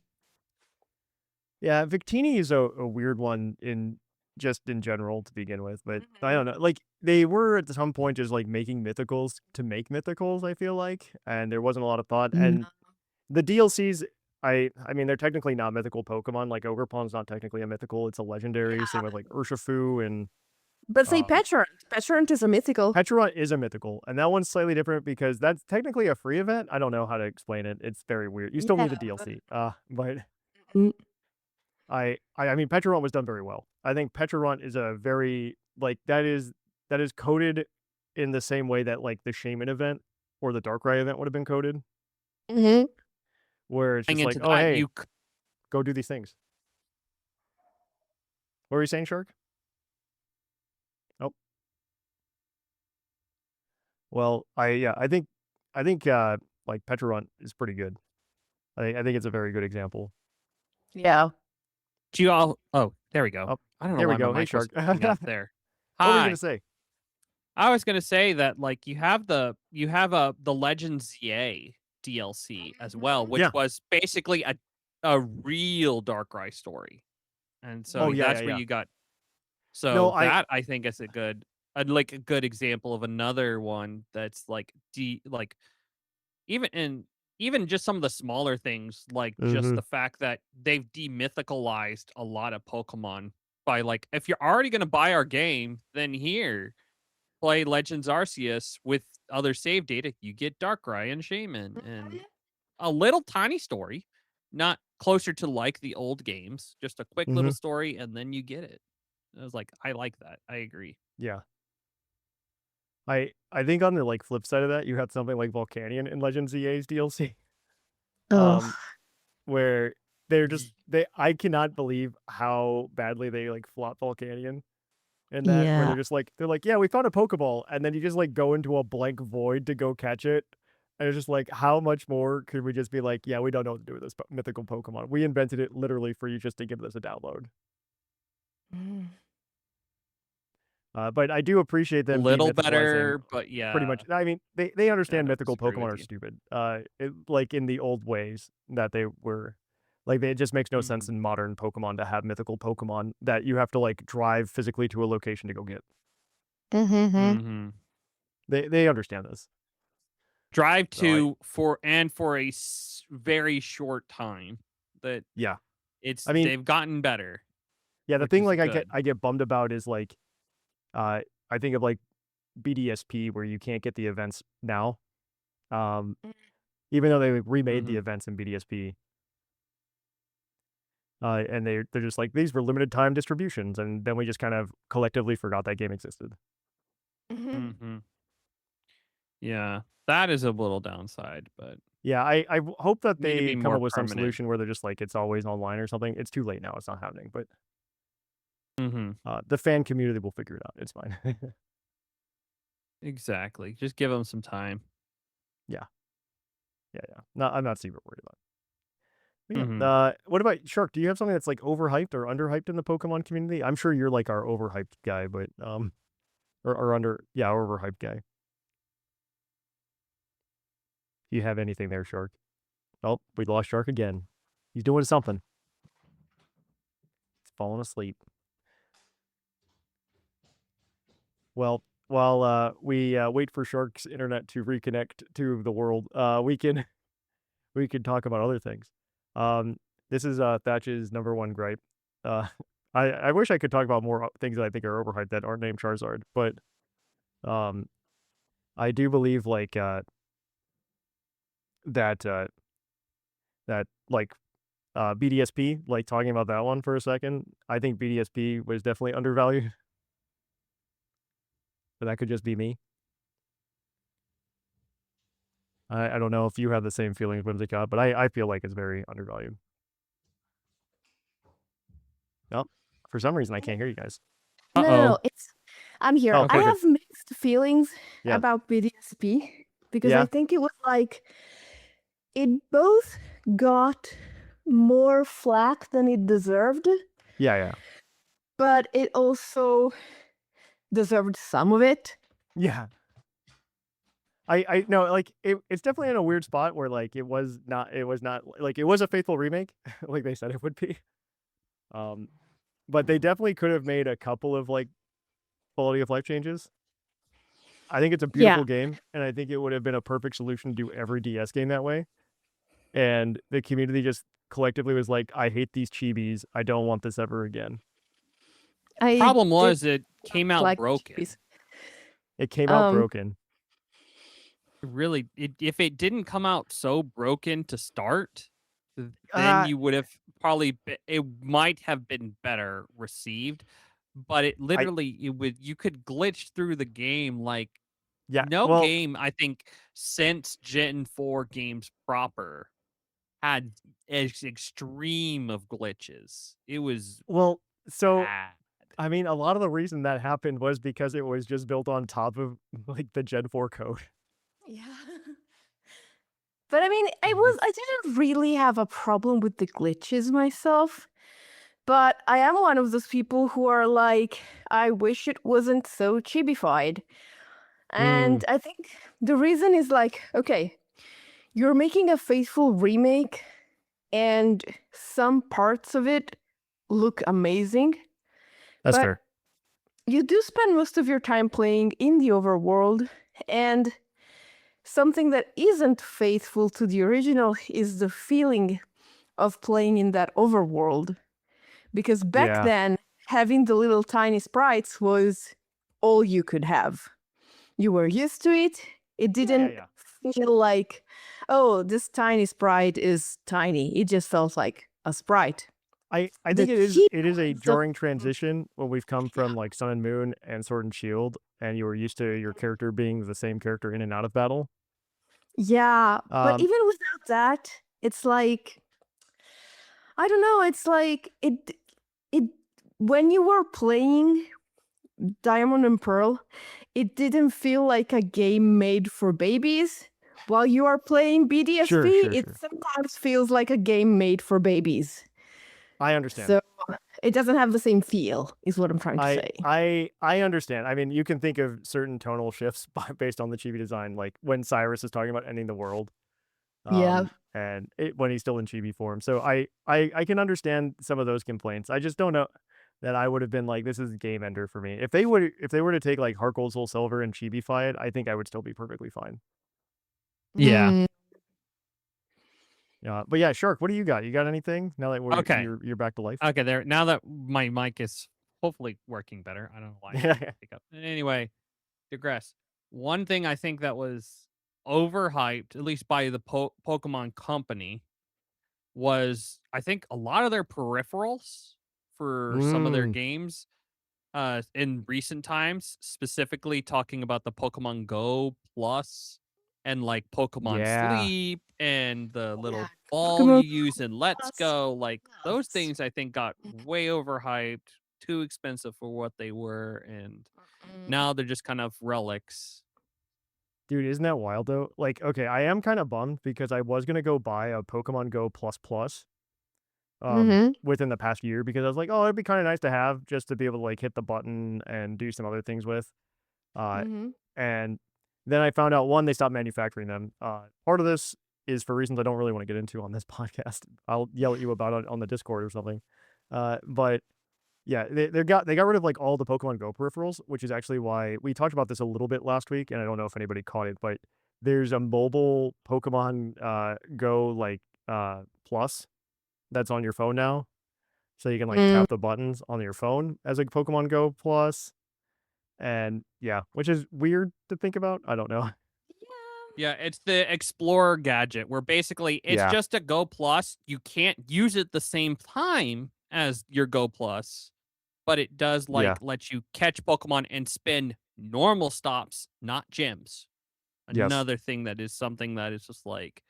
yeah, Victini is a weird one in general to begin with, but I don't know. Like they were at some point just like making mythicals to make mythicals, I feel like, and there wasn't a lot of thought. And the DLCs, I mean, they're technically not mythical Pokemon. Like Ogerpon's not technically a mythical; it's a legendary. Same with like Urshifu and but say Petrant. Petrant is a mythical. Petrant is a mythical, and that one's slightly different because that's technically a free event. I don't know how to explain it. It's very weird. You still need the DLC. But I mean, Petrant was done very well. I think Petrant is a very like that is coded in the same way that like the Shaman event or the Darkrai event would have been coded, where it's just like, oh hey, go do these things. What were you saying, Shark? Oh, well, I think like Petrant is pretty good. I think it's a very good example. Yeah. Do you all? Oh, there we go. Oh, I don't know there we why go. my Hey, mic was Shark. picking up there. What were you Hi. gonna say? I was gonna say that like you have the Legends ZA DLC as well, which was basically a real Darkrai story, and so that's where you got. So No, that I think is a good example of another one that's like like even just some of the smaller things, like just the fact that they've demythicalized a lot of Pokemon by like, if you're already gonna buy our game, then here, play Legends Arceus with other save data. You get Darkrai and Shaman and a little tiny story, not closer to like the old games, just a quick little story, and then you get it. I was like, I like that. I agree. Yeah. I think on the like flip side of that, you had something like Volcanion in Legends EA's DLC. Where they're just I cannot believe how badly they like flop Volcanion in that, where they're like, yeah, we found a Pokeball, and then you just like go into a blank void to go catch it. And it's just like, how much more could we just be like, yeah, we don't know what to do with this mythical Pokemon. We invented it literally for you just to give this a download. But I do appreciate them a little better, but yeah, pretty much. I mean, they understand mythical Pokemon are stupid. Like in the old ways that they were, like it just makes no sense in modern Pokemon to have mythical Pokemon that you have to like drive physically to a location to go get. They understand this. Drive to for a very short time. That they've gotten better. Yeah, the thing like I get bummed about is like, I think of like BDSP where you can't get the events now, even though they remade the events in BDSP. And they're just like, these were limited time distributions, and then we just kind of collectively forgot that game existed. Yeah, that is a little downside, but yeah, I hope that they come up with some solution where they're just like, it's always online or something. It's too late now; it's not happening. But the fan community will figure it out. It's fine. Exactly. Just give them some time. Yeah. No, I'm not super worried about it. What about Shark? Do you have something that's like overhyped or underhyped in the Pokemon community? I'm sure you're like our overhyped guy, but or overhyped guy. Do you have anything there, Shark? Oh, we lost Shark again. He's doing something. He's falling asleep. Well, while we wait for Shark's internet to reconnect to the world, we can talk about other things. This is Thatch's number one gripe. I wish I could talk about more things that I think are overhyped that aren't named Charizard, but I do believe like that like BDSP, like talking about that one for a second, I think BDSP was definitely undervalued. but that could just be me. I don't know if you have the same feelings, Whimsicott, but I feel like it's very undervalued. Oh, for some reason I can't hear you guys. No. I'm here. Oh, I perfect. have mixed feelings Yeah. about BDSP because Yeah. I think it was like it both got more flack than it deserved, Yeah. but it also deserved some of it. Yeah. I know, like it's definitely in a weird spot where like it was not like it was a faithful remake, like they said it would be. But they definitely could have made a couple of like quality of life changes. I think it's a beautiful game, and I think it would have been a perfect solution to do every DS game that way. And the community just collectively was like, I hate these chibis. I don't want this ever again. Problem was it came out broken. It came out broken. Really, if it didn't come out so broken to start, then you would have it might have been better received. But it literally, you could glitch through the game like no game, I think, since Gen 4 games proper had an extreme of glitches. It was bad. I mean, a lot of the reason that happened was because it was just built on top of like the Gen 4 code. Yeah. But I mean, I didn't really have a problem with the glitches myself. But I am one of those people who are like, I wish it wasn't so chibified. And I think the reason is like, okay, you're making a faithful remake and some parts of it look amazing. That's fair. You do spend most of your time playing in the overworld, and something that isn't faithful to the original is the feeling of playing in that overworld. Because back then, having the little tiny sprites was all you could have. You were used to it. It didn't feel like, oh, this tiny sprite is tiny. It just felt like a sprite. I think it is a jarring transition when we've come from like Sun and Moon and Sword and Shield, and you were used to your character being the same character in and out of battle. Yeah, but even without that, it's like, I don't know, it's like it when you were playing Diamond and Pearl, it didn't feel like a game made for babies. While you are playing BDSP, it sometimes feels like a game made for babies. I understand. So it doesn't have the same feel, is what I'm trying to say. I understand. I mean, you can think of certain tonal shifts based on the chibi design, like when Cyrus is talking about ending the world. And when he's still in chibi form. So I can understand some of those complaints. I just don't know that I would have been like, this is a game ender for me. If they were to take like Heart Gold Soul Silver and chibify it, I think I would still be perfectly fine. Yeah. Yeah, but yeah, Shark, what do you got? You got anything now that you're back to life? Okay, there. Now that my mic is hopefully working better, I don't know why. I pick up. Anyway, digress. One thing I think that was overhyped, at least by the Pokemon Company, was I think a lot of their peripherals for some of their games in recent times, specifically talking about the Pokemon Go Plus and like Pokemon Sleep and the little ball Pokemon you use in Let's Go. Like those things I think got way overhyped, too expensive for what they were, and now they're just kind of relics. Dude, isn't that wild though? Like, okay, I am kind of bummed because I was gonna go buy a Pokemon Go Plus Plus within the past year because I was like, oh, it'd be kind of nice to have just to be able to like hit the button and do some other things with. And then I found out one, they stopped manufacturing them. Part of this is for reasons I don't really want to get into on this podcast. I'll yell at you about it on the Discord or something. But yeah, they got rid of like all the Pokemon Go peripherals, which is actually why we talked about this a little bit last week, and I don't know if anybody caught it, but there's a mobile Pokemon Go like Plus that's on your phone now. So you can like tap the buttons on your phone as a Pokemon Go Plus. And yeah, which is weird to think about. I don't know. Yeah, it's the Explorer gadget where basically it's just a Go Plus. You can't use it the same time as your Go Plus, but it does Yeah. let you catch Pokemon and spin normal stops, not gyms. Yes. Another thing that is something that is just like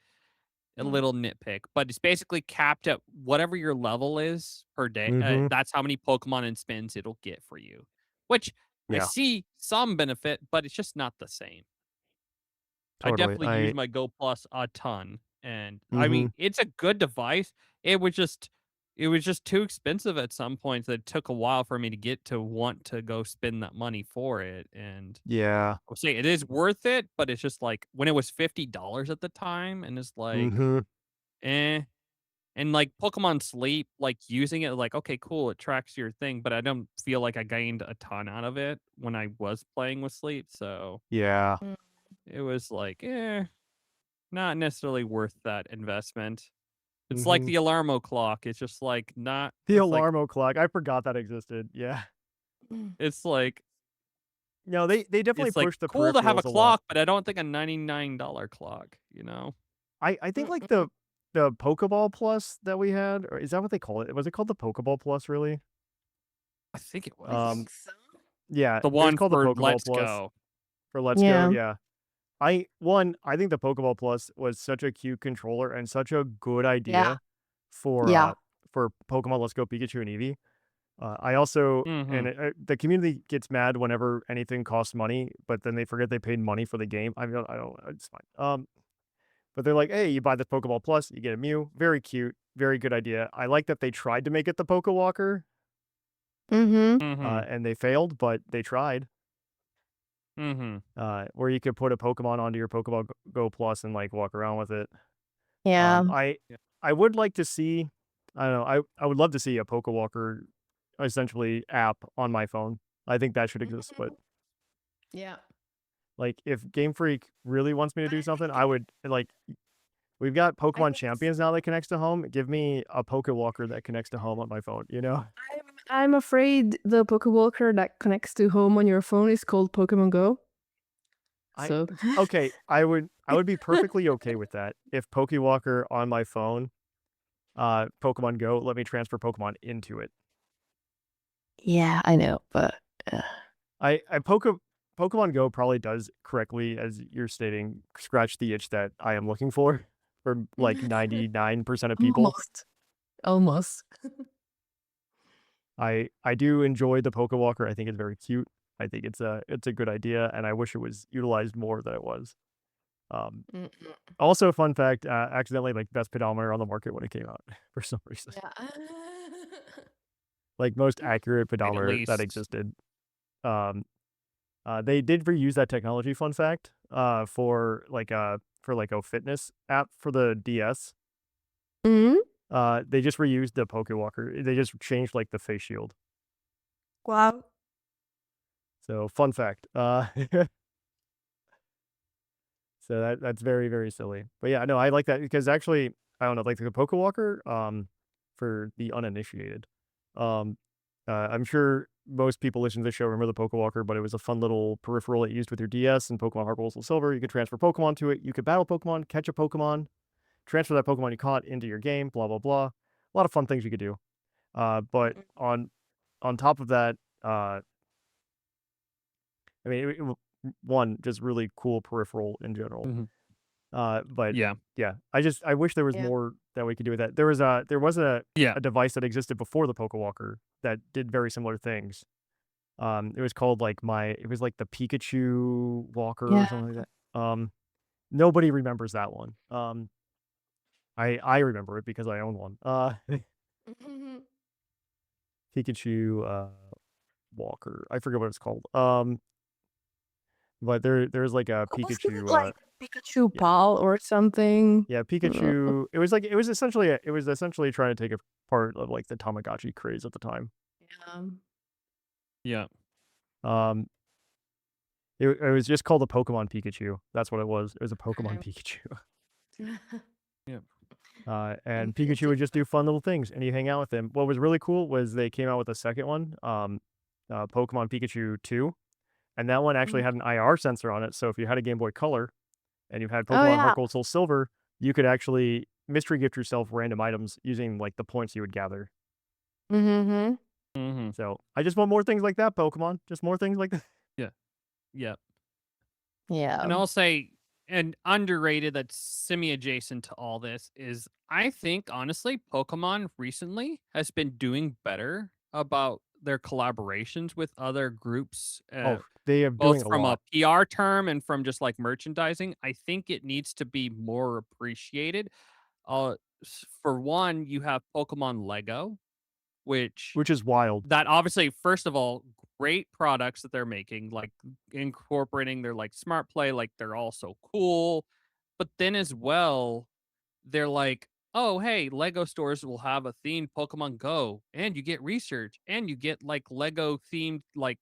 a Mm. little nitpick, but it's basically capped at whatever your level is per day. Mm-hmm. That's how many Pokemon and spins it'll get for you, which I Yeah. see some benefit, but it's just not the same. I Totally. definitely use my Go Plus a ton, and I Mm-hmm. mean it's a good device. It was just too expensive at some points. That it took a while for me to get to want to go spend that money for it, and Yeah. I would say it is worth it, but it's just like when it was $50 at the time, and it's like, Mm-hmm. eh. And like Pokemon Sleep, like using it, like, okay, cool, it tracks your thing, but I don't feel like I gained a ton out of it when I was playing with Sleep. So Yeah. Mm. it was like, not necessarily worth that investment. It's like Mm-hmm. the Alarmo clock. It's just like not, The it's like, Alarmo clock. I forgot that existed. Yeah. Mm. it's like, No, they definitely it's like pushed the cool to have a peripherals a lot. clock, but I don't think a $99 clock, you know? I think like Mm. the Pokeball Plus that we had, or is that what they call it? Was it called the Pokeball Plus really? I think it I was. think so. Yeah, The it was one called the for Pokeball Let's Plus Go. for Let's Go. Yeah. Yeah. I think the Pokeball Plus was such a cute controller and such a good Yeah. idea Yeah. for Pokemon Let's Go Pikachu and Eevee. I also Mm-hmm. and the community gets mad whenever anything costs money, but then they forget they paid money for the game. I don't. It's fine. But they're like, hey, you buy the Pokeball Plus, you get a Mew. Very cute, very good idea. I like that they tried to make it the Pokewalker, Mm-hmm. Mm-hmm. and they failed, but they tried. Mm-hmm. Where you could put a Pokemon onto your Pokeball Go Plus and like walk around with it. Yeah. I Yeah. I would like to see, I don't know, I would love to see a Pokewalker essentially app on my phone. I think that should exist, but Yeah. like if Game Freak really wants me to But do I something, think I would like we've got I Pokemon think Champions now that connects to home. Give me a Pokewalker that connects to home on my phone, you know? I'm afraid the Pokewalker that connects to home on your phone is called Pokemon Go. I So okay, I would be perfectly okay with that if Pokewalker on my phone, Pokemon Go, let me transfer Pokemon into it. yeah, I know, but I Pokemon Go probably does correctly, as you're stating, scratch the itch that I am looking for like 99% of people. almost. I do enjoy the Pokewalker. I think it's very cute. I think it's a good idea, and I wish it was utilized more than it was. Mm-mm. Also, fun fact: accidentally like best pedometer on the market when it came out for some reason. Yeah. Like most accurate Right, at pedometer that least. existed. Um, they did reuse that technology. Fun fact: for like a fitness app for the DS. Mm? They just reused the Pokewalker. They just changed like the face shield. Wow. So fun fact. So that's very, very silly. But yeah, no, I like that because actually, I don't know, like the Pokewalker, for the uninitiated. Um, I'm sure most people listening to the show remember the Pokewalker, but it was a fun little peripheral that you used with your DS and Pokemon Heart Gold Soul Silver. You could transfer Pokemon to it. You could battle Pokemon, catch a Pokemon, transfer that Pokemon you caught into your game. Blah blah blah. A lot of fun things you could do. But on top of that, I mean, one just really cool peripheral in general. Mhm. But Yeah. yeah, I wish there was Yeah. more that we could do with that. There was Yeah. a device that existed before the Pokewalker that did very similar things. It was called like it was like the Pikachu Walker or Yeah. something like that. Nobody remembers that one. I remember it because I own one. Pikachu Walker. I forget what it's called. But there's like a Wasn't it Pikachu. like Pikachu Yeah, Pal or something? yeah, Uh, Pikachu. It was essentially trying to take a part of like the Tamagotchi craze at the time. Yeah. Yeah. Um, it was just called a Pokemon Pikachu. That's what it was. It was a Pokemon Pikachu. Yeah. And Pikachu would just do fun little things, and you hang out with him. What was really cool was they came out with a second one, Pokemon Pikachu 2, and that one actually had an IR sensor on it. So if you had a Game Boy Color and you had Oh Pokemon yeah. Heart Gold Soul Silver, you could actually mystery gift yourself random items using like the points you would gather. Mm-hmm. Mm-hmm. So I just want more things like that, Pokemon. Just more things like that. Yeah. Yeah. Yeah. And I'll say an underrated that's semi-adjacent to all this is I think honestly Pokemon recently has been doing better about their collaborations with other groups, Oh, they are both doing a from a lot. PR term and from just like merchandising. I think it needs to be more appreciated. For one, you have Pokemon Lego, which Which is wild. that obviously, first of all, great products that they're making, like incorporating their like smart play, like they're all so cool. But then as well, they're like, oh, hey, Lego stores will have a themed Pokemon Go, and you get research, and you get like Lego themed like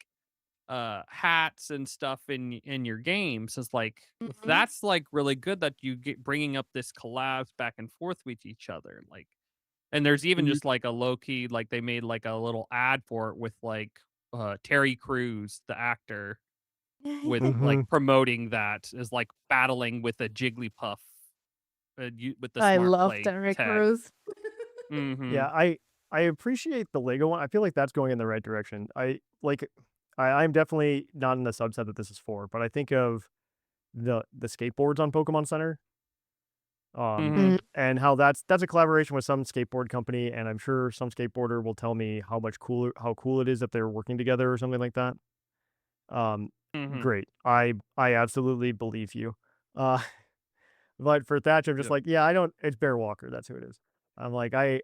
hats and stuff in your games. Is like Mhm. that's like really good that you get bringing up this collabs back and forth with each other. Like and there's even Mhm. just like a low key, like they made like a little ad for it with like Terry Crews, the actor, with like Mhm. promoting that as like battling with a Jigglypuff with the I smart love play Derek tech. Rose. Mm-hmm. Yeah, I appreciate the Lego one. I feel like that's going in the right direction. I'm definitely not in the subset that this is for, but I think of the skateboards on Pokemon Center. Mm-hmm. Mm. And how that's a collaboration with some skateboard company, and I'm sure some skateboarder will tell me how cool it is that they're working together or something like that. Um, Mm-hmm. Great. I absolutely believe you. Uh, but for Thatch, I'm just Yep. like, yeah, I don't. It's Bear Walker. That's who it is. I'm like, I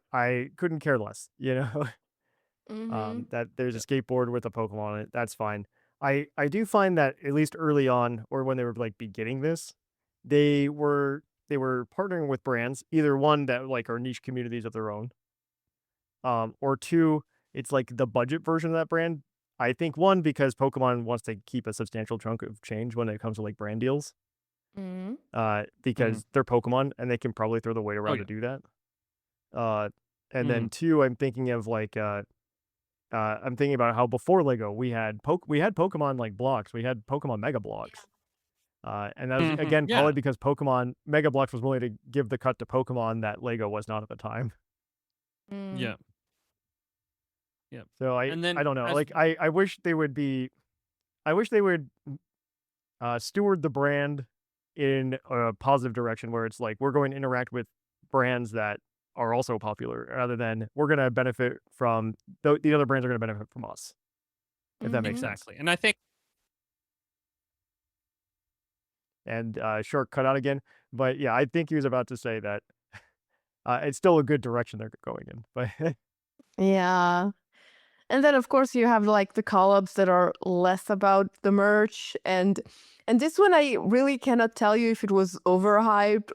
couldn't care less. Mhm. That there's a Yep. skateboard with a Pokemon on it. That's fine. I do find that at least early on, or when they were like beginning this, they were they were partnering with brands, either one that like are niche communities of their own, or two, it's like the budget version of that brand. I think one because Pokemon wants to keep a substantial chunk of change when it comes to like brand deals, Mhm. Mm-hmm. because they're Pokemon and they can probably throw the weight Oh around yeah. to do that. Uh, and Mm-hmm. then two, I'm thinking of like I'm thinking about how before Lego we had Pokemon like blocks. We had Pokemon Mega Blocks. And that was Mm-hmm. again probably Yeah. because Pokemon Mega Blocks was willing to give the cut to Pokemon that Lego was not at the time. Mm. Yeah. Yeah. So And I then don't know. as Like I wish they would be I wish they would steward the brand in a positive direction where it's like we're going to interact with brands that are also popular rather than we're going to benefit from the other brands are going to benefit from us, if that makes Mhm. sense. exactly. And I think And short cut out again. But yeah, I think he was about to say that it's still a good direction they're going in. But Yeah. And then of course you have like the collabs that are less about the merch and this one I really cannot tell you if it was overhyped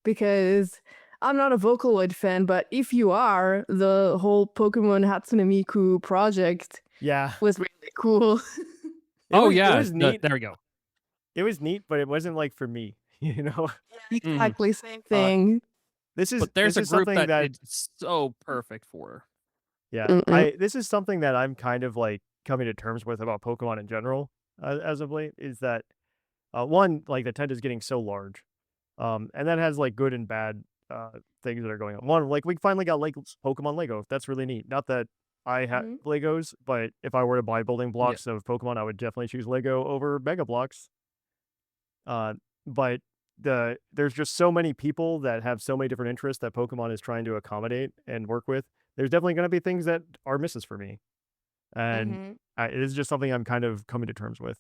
because I'm not a Vocaloid fan, but if you are, the whole Pokemon Hatsune Miku project yeah, was really cool. it yeah, was neat. there we go. It was neat, but it wasn't like for me. You know, Mm-hmm. Exactly, same uh, thing. But this there's a is group something that that it's so perfect for. yeah, Mm-mm. I this is something that I'm kind of like coming to terms with about Pokemon in general, as of late, is that one, like the tent is getting so large, and that has like good and bad things that are going on. One, like we finally got like Pokemon Lego. That's really neat. Not that I have Mhm. Legos, but if I were to buy building Yeah. blocks of Pokemon, I would definitely choose Lego over Mega Blocks. But there's just so many people that have so many different interests that Pokemon is trying to accommodate and work with. There's definitely going to be things that are misses for me, and Mhm. it is just something I'm kind of coming to terms with.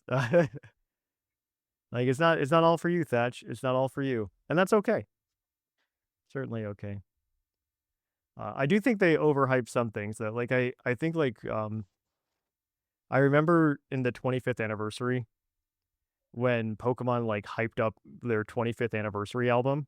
Like it's not all for you, Thatch. It's not all for you, and that's okay. Certainly okay. I do think they overhype some things though. Like I think like I remember in the 25th anniversary when Pokemon like hyped up their 25th anniversary album.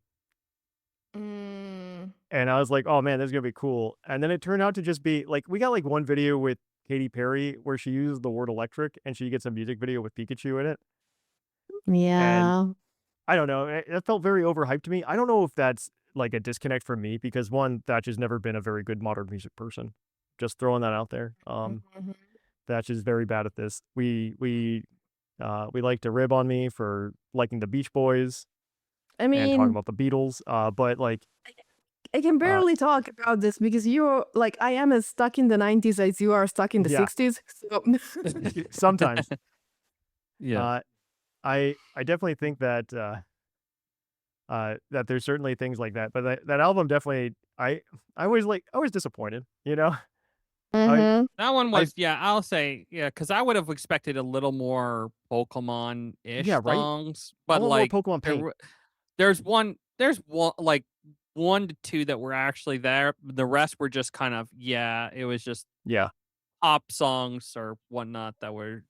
Mm. And I was like, "Oh man, this is gonna be cool." And then it turned out to just be like we got like one video with Katy Perry where she uses the word electric and she gets a music video with Pikachu in it. And Yeah. I don't know, it felt very overhyped to me. I don't know if that's like a disconnect from me because one, Thatch has never been a very good modern music person. Just throwing that out there. Mhm. Thatch is very bad at this. We like to rib on me for liking the Beach Boys I and talking mean, about the Beatles. But like I can barely talk about this because you're like, I am as stuck in the 90s as you are stuck in the Yeah. 60s. So Sometimes. Yeah. I definitely think that that there's certainly things like that, but that album definitely I was disappointed, you know? I Mhm. That one I was, yeah, I'll say, yeah, because I would have expected a little more Pokemon-ish yeah, right? songs, I but, want more like, Pokemon there Paint. were there's one, like, 1 to 2 that were actually there. The rest were just kind of, yeah, it was just Yeah. pop songs or whatnot that were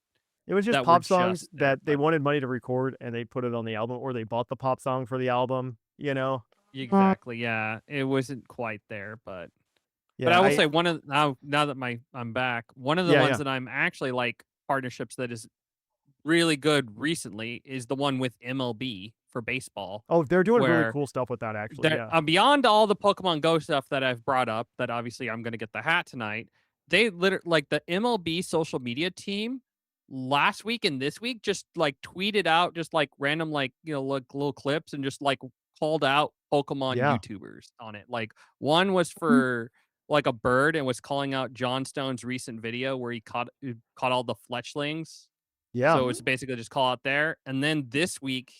It was just pop songs just there, that they but wanted money to record and they put it on the album, or they bought the pop song for the album, you know? exactly, yeah, it wasn't quite there, but Yeah, I will say one of now that I'm back, one of the yeah, ones yeah. that I'm actually like partnerships that is really good recently is the one with MLB for baseball, Oh, they're doing really where cool stuff with that actually, that yeah. beyond all the Pokemon Go stuff that I've brought up, that obviously I'm gonna get the hat tonight. They literally like the MLB social media team last week and this week just like tweeted out just like random like like little clips and just like called out Pokemon Yeah. YouTubers on it. Like one was for like a bird and was calling out John Stone's recent video where he caught all the fletchlings. Yeah. So it's basically just call out there. And then this week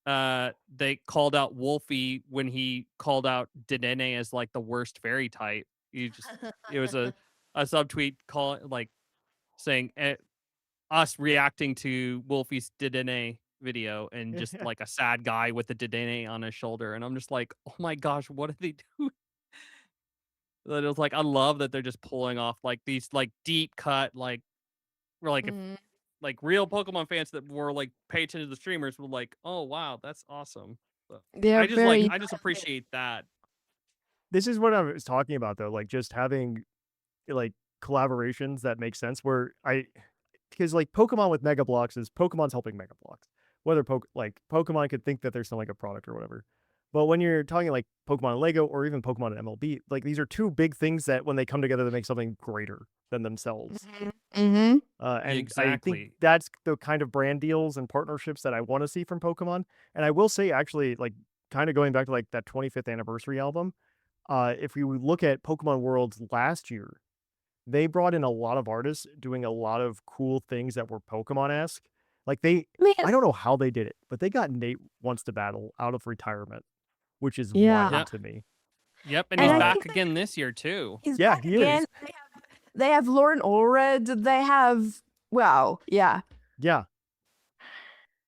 they called out Wolfie when he called out Dedenne as like the worst fairy type. It was a subtweet call like saying us reacting to Wolfie's Dedenne video and just like a sad guy with the Dedenne on his shoulder. And I'm just like, oh my gosh, what did they do? That it was like I love that they're just pulling off like these like deep cut like we're like if Mhm. like real Pokemon fans that were like pay attention to the streamers were like, oh wow, that's awesome. But They're very I just appreciate that. This is what I was talking about though, like just having like collaborations that make sense where because like Pokemon with Mega Blocks is Pokemon's helping Mega Blocks. Whether Pokemon could think that they're selling a product or whatever. But when you're talking like Pokemon and Lego or even Pokemon and MLB, like these are two big things that when they come together, they make something greater than themselves. Mhm. And I think Exactly. that's the kind of brand deals and partnerships that I want to see from Pokemon. And I will say, actually, like kind of going back to like that 25th anniversary album, if we would look at Pokemon Worlds last year, they brought in a lot of artists doing a lot of cool things that were Pokemon-esque. Like Man, I don't know how they did it, but they got Nate Wants to Battle out of retirement, which is yeah. wild Yep. to me. Yep. And And he's I Uh, back think that again this year too. he's yeah, back he again. is. They have Lauren Allred. They have wow, yeah. Yeah,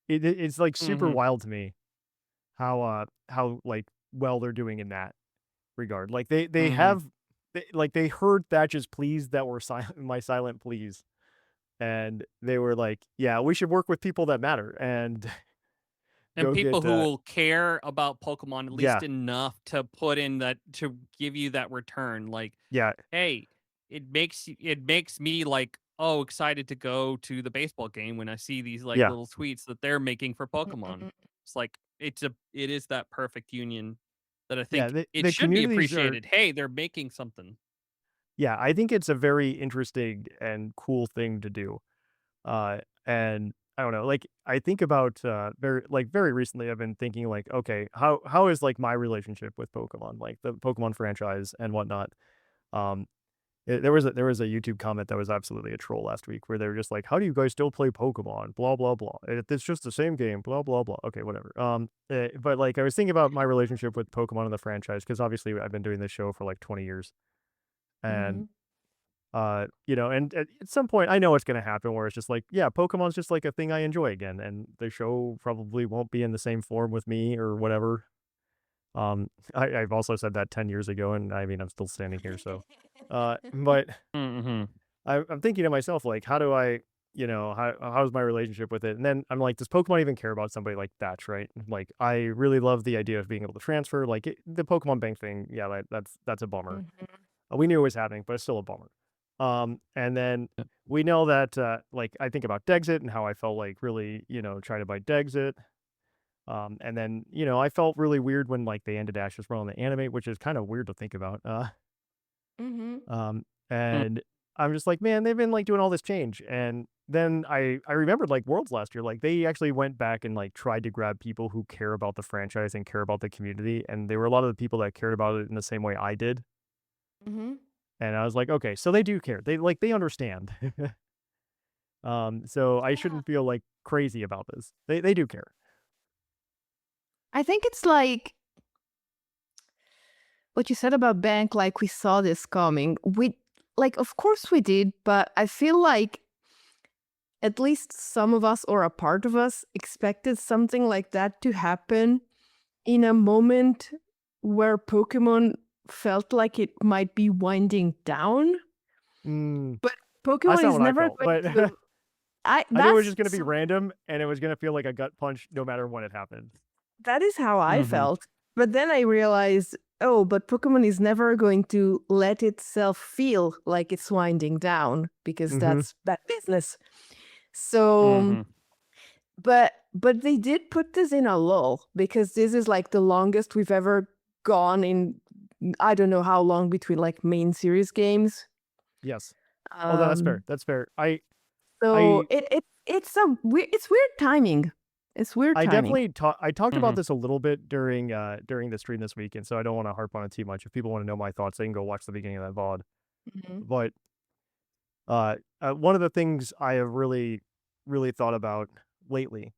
it's like super Hmm. wild to me how like well they're doing in that regard. Like Hmm. they heard Thatch's pleas that were my silent pleas, and they were like, "Yeah, we should work with people that matter and And go people get who will care about Pokemon at yeah, least enough to put in that to give you that return. Like, yeah, hey, it makes me like, oh, excited to go to the baseball game when I see these like yeah, little tweets that they're making for Pokemon. It's like it is that perfect union that I yeah." think it The should be communities are appreciated. Hey, they're making something. yeah. I think it's a very interesting and cool thing to do. And I don't know, like I think about very recently I've been thinking like, okay, how is like my relationship with Pokemon, like the Pokemon franchise and whatnot. Um there was a YouTube comment that was absolutely a troll last week where they were just like, how do you guys still play Pokemon? Blah blah blah. It's just the same game, blah blah blah. Okay, whatever. But like I was thinking about my relationship with Pokemon and the franchise, because obviously I've been doing this show for like 20 years. And Mhm. and at some point, I know it's gonna happen where it's just like, yeah, Pokemon's just like a thing I enjoy again, and the show probably won't be in the same form with me or whatever. I've also said that 10 years ago, and I mean, I'm still standing here, so, but Hmm. I'm thinking to myself, like, how do I, how's my relationship with it? And then I'm like, does Pokemon even care about somebody like Thatch, right? Like, I really love the idea of being able to transfer, like, the Pokemon Bank thing, yeah, that's a bummer. Mhm. We knew it was happening, but it's still a bummer. And then we know that, like, I think about Dexit and how I felt like really, trying to buy Dexit. And then, I felt really weird when like they ended Ash's run on the anime, which is kind of weird to think about. Mhm. Um, and I'm just like, man, they've been like doing all this change, and then I remembered like Worlds last year, like they actually went back and like tried to grab people who care about the franchise and care about the community, and there were a lot of the people that cared about it in the same way I did. Mm-hmm. And I was like, okay, so they do care. They understand. So I Yeah. shouldn't feel like crazy about this. They do care. I think it's like what you said about bank, like we saw this coming. We like, of course we did, but I feel like at least some of us or a part of us expected something like that to happen in a moment where Pokemon felt like it might be winding down. Mm, But that's Pokemon not is what I never felt, going but to. I knew it was just That's going to be so random, and it was going to feel like a gut punch no matter when it happened. that is how I Mm-hmm. felt. But then I realized, oh, but Pokemon is never going to let itself feel like it's winding down because Mm-hmm. that's bad business. So, Mm-hmm. but they did put this in a lull because this is like the longest we've ever gone in. I don't know how long between like main series games. Yes. Oh, that's fair. Um, That's fair. so I it's weird timing. It's weird I timing. definitely I talked Mm-hmm. about this a little bit during the stream this week, and so I don't want to harp on it too much. If people want to know my thoughts, they can go watch the beginning of that VOD. Mhm. But one of the things I have really thought about lately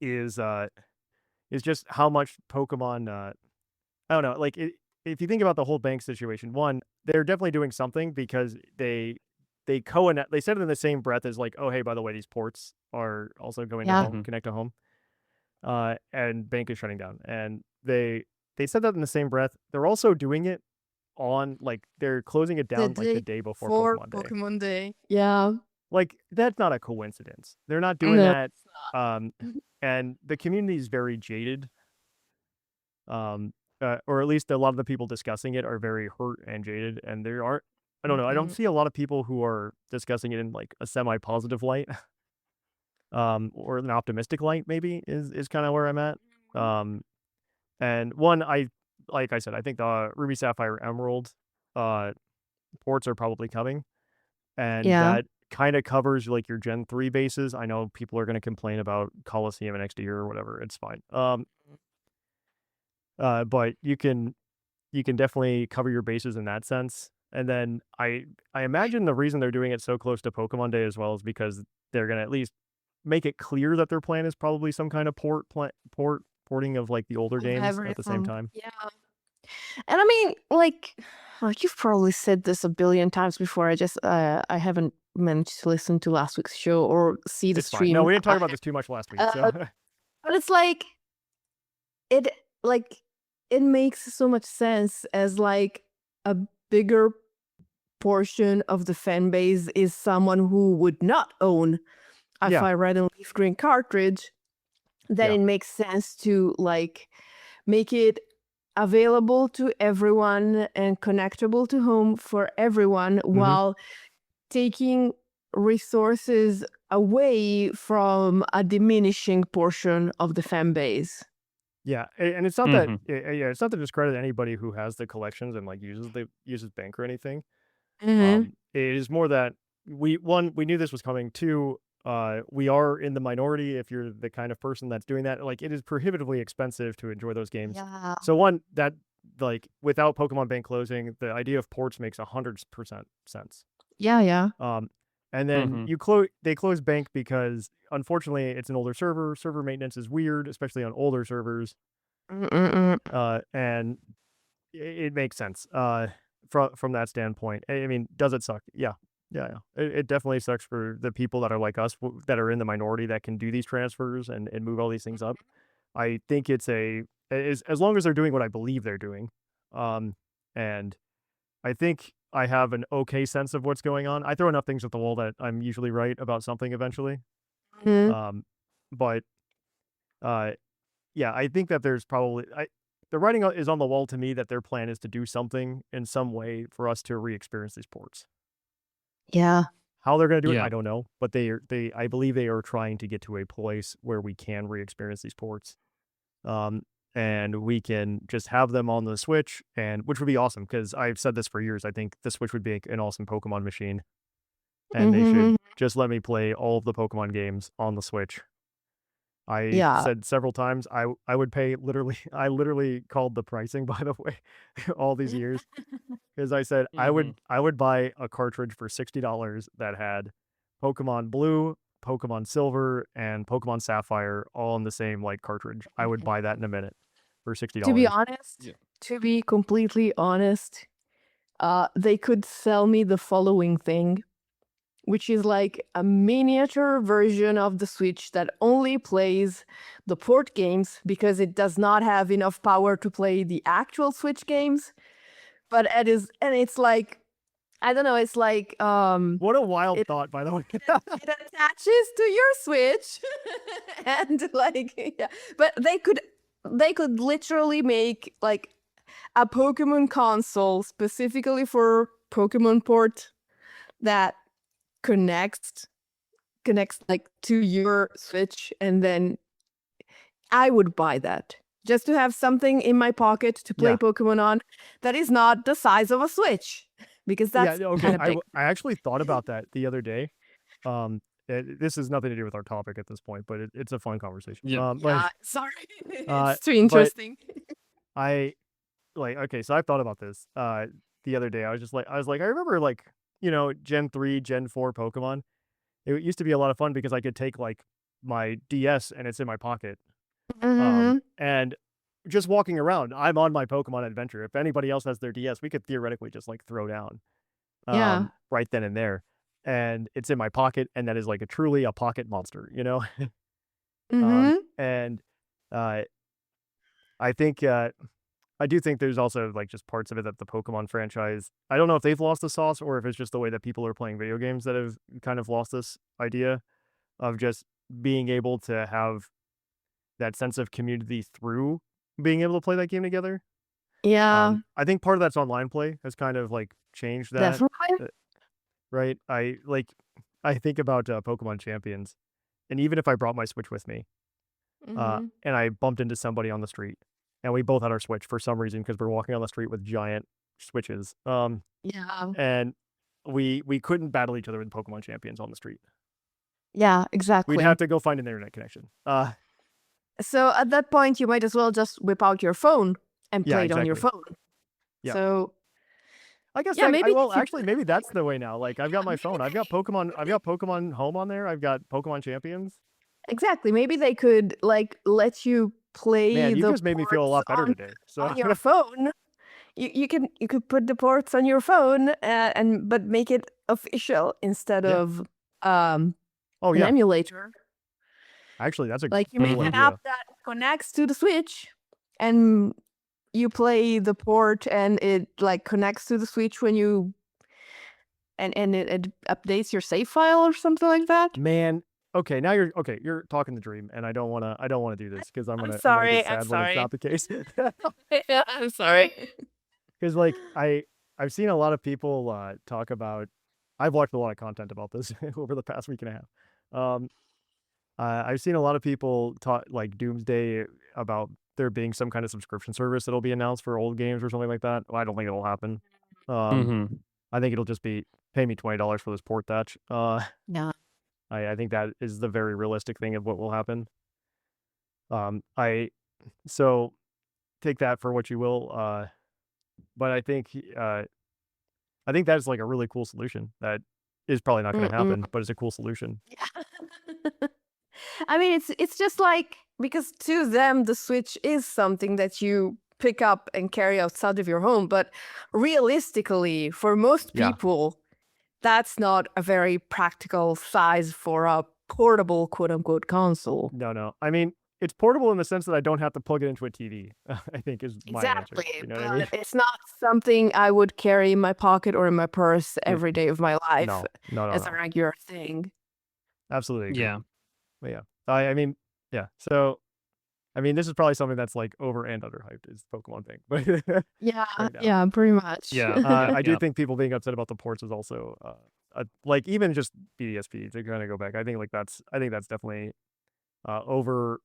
is just how much Pokemon I don't know, like if you think about the whole bank situation, one, they're definitely doing something because they said it in the same breath as like, oh hey, by the way, these ports are also going to Yeah. home Mm-hmm. connect to home. And bank is shutting down. And they said that in the same breath. They're also doing it on like they're closing it The down like the day day before before Pokemon Day. Pokemon Day. Yeah. Like that's not a coincidence. They're not doing No. that. And the community is very jaded. Or at least a lot of the people discussing it are very hurt and jaded, and there aren't. I don't know. I don't Mm-mm. see a lot of people who are discussing it in like a semi-positive light, or an optimistic light. Maybe is kind of where I'm at. Um, And one, like I said, I think the Ruby Sapphire Emerald uh ports are probably coming. And Yeah. that kind of covers like your Gen 3 bases. I know people are gonna complain about Coliseum and XD or whatever. It's fine. But you can definitely cover your bases in that sense. And then I imagine the reason they're doing it so close to Pokemon Day as well is because they're gonna at least make it clear that their plan is probably some kind of porting of like the older Of games at the same everything. time. Yeah. And I mean, like you've probably said this a billion times before. I haven't managed to listen to last week's show or see the It's fine. No, stream. we didn't talk about this too much last week. So But it's it like it makes so much sense as like a bigger portion of the fan base is someone who would not own a yeah, Fire Red and Leaf Green cartridge. Then yeah. it makes sense to like make it available to everyone and connectable to home for everyone Mhm. while taking resources away from a diminishing portion of the fan base. Yeah, and it's not that Mm-hmm. yeah, it's not to discredit anybody who has the collections and like uses bank or anything. Mm-hmm. It is more that we knew this was coming. Two, we are in the minority if you're the kind of person that's doing that. Like it is prohibitively expensive to enjoy those games. Yeah. So one that like without Pokemon Bank closing, the idea of ports makes 100% sense. Yeah, yeah. And then Mm-hmm. they close bank because unfortunately it's an older server. Server maintenance is weird, especially on older servers. Mm-mm-mm. And it makes sense. From that standpoint. I mean, does it suck? Yeah. Yeah. It definitely sucks for the people that are like us that are in the minority that can do these transfers and move all these things up. I think it's as long as they're doing what I believe they're doing. And I think I have an okay sense of what's going on. I throw enough things at the wall that I'm usually right about something eventually. Mhm. But uh, yeah, I think that there's probably the writing is on the wall to me that their plan is to do something in some way for us to re-experience these ports. Yeah. How they're going to do it, Yeah. I don't know, but they I believe they are trying to get to a place where we can re-experience these ports. Um, and we can just have them on the Switch, and which would be awesome because I've said this for years. I think the Switch would be an awesome Pokemon machine, and they should just let me play all of the Pokemon games on the Switch. I said several times I would pay literally. I literally called the pricing, by the way, all these years, because I said I would buy a cartridge for $60 that had Pokemon Blue, Pokemon Silver, and Pokemon Sapphire all in the same like cartridge. I would buy that in a minute for $60. To be honest, to be completely honest, they could sell me the following thing, which is like a miniature version of the Switch that only plays the port games because it does not have enough power to play the actual Switch games. But it's like, I don't know, it's like What a wild thought, by the way. it attaches to your Switch, and like, yeah. But they could literally make like a Pokemon console specifically for Pokemon Port that connects like to your Switch, and then I would buy that just to have something in my pocket to play Pokemon on that is not the size of a Switch, because that's kind of big. I actually thought about that the other day. This has nothing to do with our topic at this point, but it's a fun conversation. Sorry, it's too interesting. So I've thought about this the other day. I was like, I remember like, Gen 3, Gen 4 Pokemon. It used to be a lot of fun because I could take like my DS and it's in my pocket. And just walking around, I'm on my Pokemon adventure. If anybody else has their DS, we could theoretically just like throw down right then and there. And it's in my pocket, and that is like truly a pocket monster, and I think I do think there's also like just parts of it that the Pokemon franchise, I don't know if they've lost the sauce or if it's just the way that people are playing video games that have kind of lost this idea of just being able to have that sense of community through being able to play that game together. Yeah. I think part of that's online play has kind of like changed that. Definitely. Right? I think about Pokemon Champions, and even if I brought my Switch with me, and I bumped into somebody on the street, and we both had our Switch for some reason because we're walking on the street with giant Switches. And we couldn't battle each other with Pokemon Champions on the street. Yeah, exactly. We'd have to go find an internet connection. So at that point, you might as well just whip out your phone and play it on your phone. Yeah. So I guess maybe that's the way now. Like I've got my phone. I've got Pokemon Home on there. I've got Pokemon Champions. Exactly. Maybe they could like let you play. Man, you just made me feel a lot better today. So on your phone, you could put the ports on your phone but make it official instead of an emulator. Actually, that's you make an app that connects to the Switch, and you play the port, and it like connects to the Switch when you and it updates your save file or something like that. Man, okay, now you're talking the dream, and I don't want to do this because I'm gonna get sad when it's not the case. Yeah, I'm sorry. Because like I've seen a lot of people talk about. I've watched a lot of content about this over the past week and a half. I've seen a lot of people talk like doomsday about there being some kind of subscription service that'll be announced for old games or something like that. Well, I don't think it'll happen. I think it'll just be pay me $20 for this port Thatch. No. I think that is the very realistic thing of what will happen. So take that for what you will. But I think that's like a really cool solution that is probably not going to happen, but it's a cool solution. Yeah. I mean, it's just like, because to them, the Switch is something that you pick up and carry outside of your home. But realistically, for most people, that's not a very practical size for a portable, quote unquote, console. No. I mean, it's portable in the sense that I don't have to plug it into a TV, I think is my answer. You know what I mean? It's not something I would carry in my pocket or in my purse every day of my life as a regular thing. Absolutely agree. Yeah. But yeah. I mean, yeah. So, I mean, this is probably something that's like over and underhyped is the Pokemon thing. But yeah, pretty much. Yeah. I do think people being upset about the ports is also like even just BDSP to kind of go back. I think that's definitely over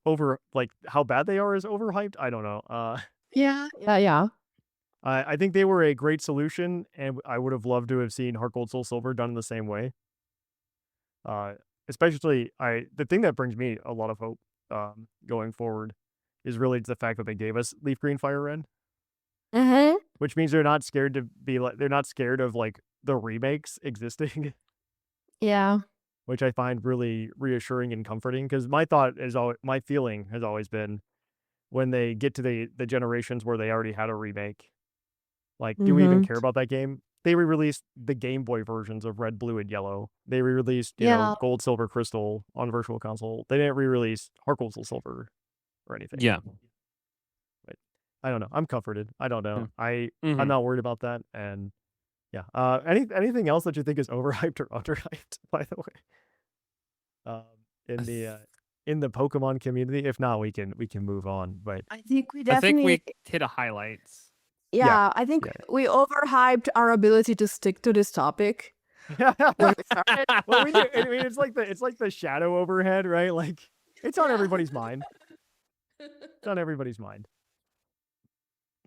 like how bad they are is overhyped. I don't know. Yeah. I think they were a great solution, and I would have loved to have seen Heart Gold Soul Silver done in the same way. Especially, the thing that brings me a lot of hope going forward is really the fact that they gave us Leaf Green Fire Red, Mm-hmm. which means they're not scared to be like they're not scared of like the remakes existing, Yeah. which I find really reassuring and comforting. Because my feeling has always been when they get to the generations where they already had a remake, like, do we even Mm-hmm. care about that game? They re-released the Game Boy versions of Red, Blue, and Yellow. They re-released, Yeah. Gold, Silver, Crystal on Virtual Console. They didn't re-release Heart Gold, Soul Silver or anything. Yeah. But I don't know. I'm comforted. I don't know. I'm Mhm. not worried about that. And yeah. Anything else that you think is overhyped or underhyped, by the way? In the Pokemon community. If not, we can move on. But I think we I think definitely. we hit a highlights. Yeah, I think we overhyped our ability to stick to this topic when we started. Well, we do. I mean, it's like the shadow overhead, right? Like it's on everybody's mind. It's on everybody's mind.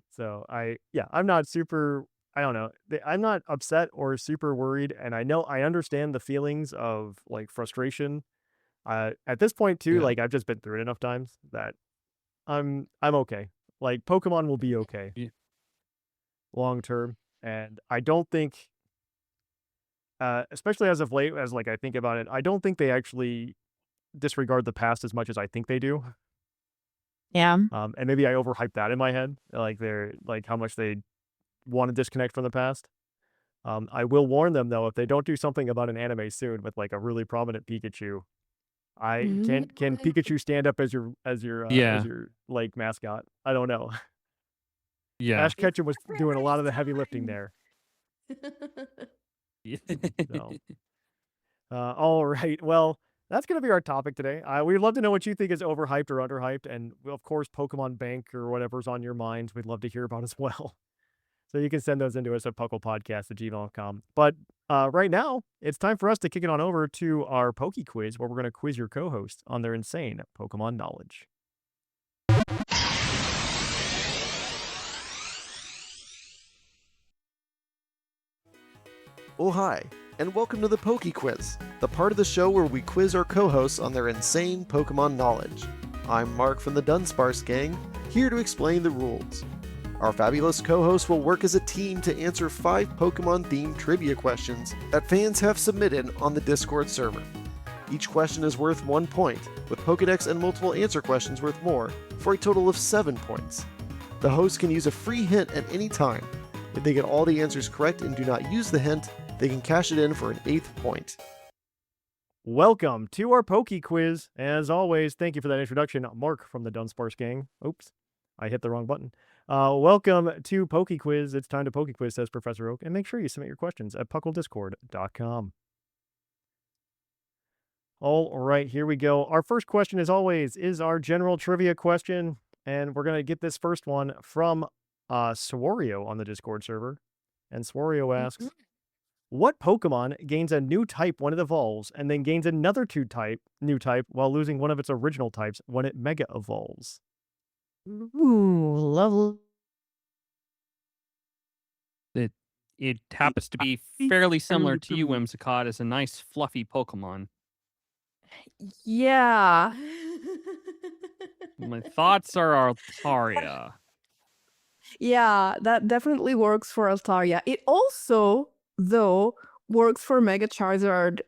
So I'm not super. I don't know. I'm not upset or super worried, and I understand the feelings of like frustration. At this point too, Yeah. like I've just been through it enough times that I'm okay. Like Pokemon will be okay Yeah. long term, and I don't think, especially as of late, as like I think about it, I don't think they actually disregard the past as much as I think they do. Yeah. And maybe I overhyped that in my head, like they're like how much they want to disconnect from the past. I will warn them though, if they don't do something about an anime soon with like a really prominent Pikachu, can Pikachu stand up as your like mascot? I don't know. Yeah. Ash Ketchum was doing a lot of the heavy lifting there. Yeah. So, all right. Well, that's going to be our topic today. We'd love to know what you think is overhyped or underhyped. And of course, Pokemon Bank or whatever's on your minds, we'd love to hear about as well. So you can send those into us at puclpodcast@gmail.com. But right now, it's time for us to kick it on over to our Poke Quiz, where we're going to quiz your co-host on their insane Pokemon knowledge. Oh, hi, and welcome to the Poke Quiz, the part of the show where we quiz our co-hosts on their insane Pokemon knowledge. I'm Mark from the Dunsparce Gang, here to explain the rules. Our fabulous co-hosts will work as a team to answer 5 Pokemon-themed trivia questions that fans have submitted on the Discord server. Each question is worth 1 point, with Pokedex and multiple answer questions worth more, for a total of 7 points. The host can use a free hint at any time. If they get all the answers correct and do not use the hint, they can cash it in for an 8th point. Welcome to our Poke Quiz. As always, thank you for that introduction, Mark from the Dunsparce Gang. Oops, I hit the wrong button. Welcome to Poke Quiz. It's time to Poke Quiz, says Professor Oak, and make sure you submit your questions at pucldiscord.com. All right, here we go. Our first question, as always, is our general trivia question, and we're going to get this first one from Swario on the Discord server. And Swario asks, what Pokemon gains a new type when it evolves, and then gains another new type while losing one of its original types when it mega evolves? Ooh, lovely. It happens to be fairly similar to you, Whimsicott, as a nice fluffy Pokemon. Yeah. My thoughts are Altaria. Yeah, that definitely works for Altaria. It also, though, works for Mega Charizard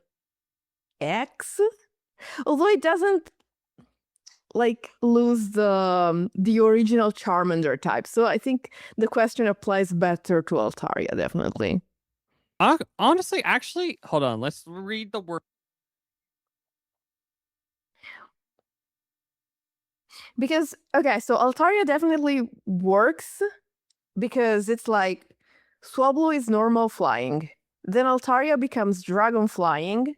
X, although it doesn't like lose the original Charmander type. So I think the question applies better to Altaria, definitely. Honestly, actually, hold on. Let's read the word. Because, okay, so Altaria definitely works because it's like Swablu is normal flying. Then Altaria becomes dragon flying.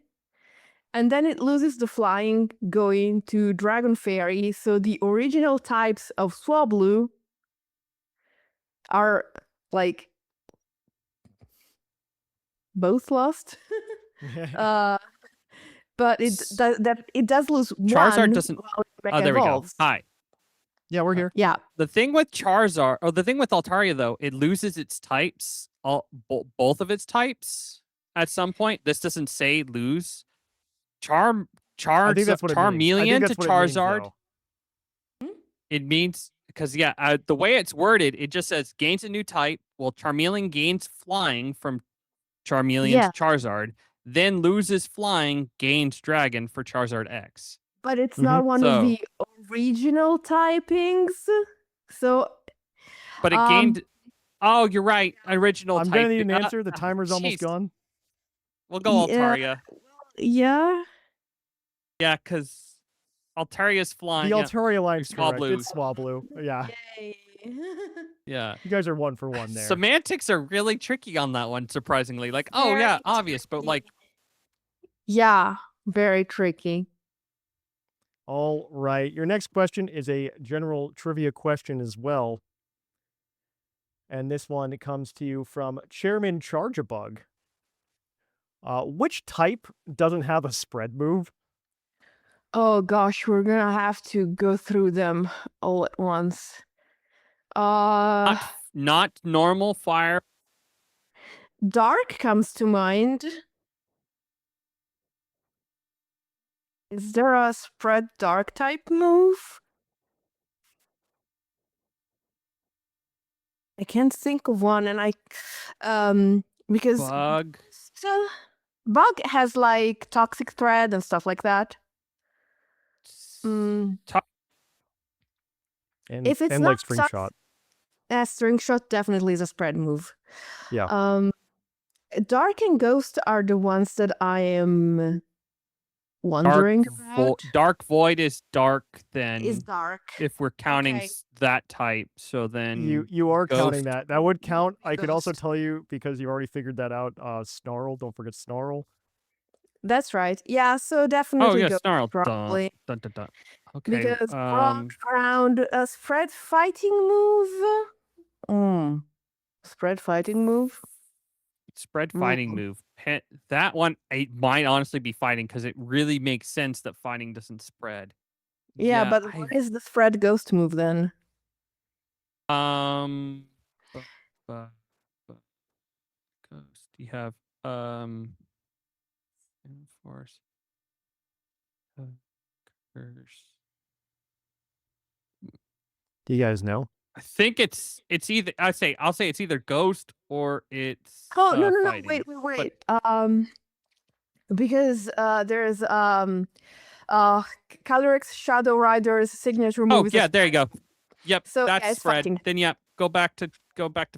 And then it loses the flying going to Dragon Fairy. So the original types of Swablu are like both lost. But it does lose Charizard one doesn't. while it Oh, there evolves. we go. Hi. Yeah, we're here. Yeah. The thing with Charizard, or the thing with Altaria, though, it loses its types, both of its types at some point. This doesn't say lose. I think that's what it means. I think Charmeleon that's to what it means, Charizard. though. It means because the way it's worded, it just says gains a new type. Well, Charmeleon gains flying from Charmeleon Yeah, to Charizard, then loses flying, gains dragon for Charizard X. but it's Mhm. not one of So- the original typings. So, But it gained. Oh, you're right. Original I'm type. gonna need an answer. The timer's almost jeez. gone. We'll go Yeah. Altaria. yeah. Yeah, because Altaria's flying. The Yeah. Altaria line's correct. Swablu. It's Swablu. Yeah. Yay. Yeah. You guys are 1 for 1 there. Semantics are really tricky on that one, surprisingly. Like, oh Very yeah, obvious, but like, Yeah, very tricky. All right. Your next question is a general trivia question as well. And this one comes to you from Chairman Charge-a-Bug. Which type doesn't have a spread move? Oh gosh, we're gonna have to go through them all at once. not normal fire. Dark comes to mind. Is there a spread dark type move? I can't think of one, and because Bug. Bug has like toxic thread and stuff like that. Mm, And, If it's and not like String such- Shot. String shot definitely is a spread move. Yeah. Dark and Ghost are the ones that I am wondering about. Dark Void is dark then. Is dark. If we're counting Okay. That type, so then You are counting Ghost. that. That would count. I could also Ghost. tell you, because you already figured that out, Snarl. Don't forget Snarl. That's right. Yeah, so definitely Oh yeah, Ghost, Snarl. probably. Dun, dun, dun. Okay. Because round a spread fighting move. Spread fighting move. Spread fighting move. That one, it might honestly be fighting because it really makes sense that fighting doesn't spread. Yeah, but what is the spread ghost move then? Ghost. You have Force. Curse. Do you guys know? I think it's either I'll say it's either ghost or it's Oh no fighting. wait. Because there's Calyrex Shadow Rider's signature move. Oh is yeah, there you go. Yep, So, that's yeah, it's spread. fighting. Then yep, go back to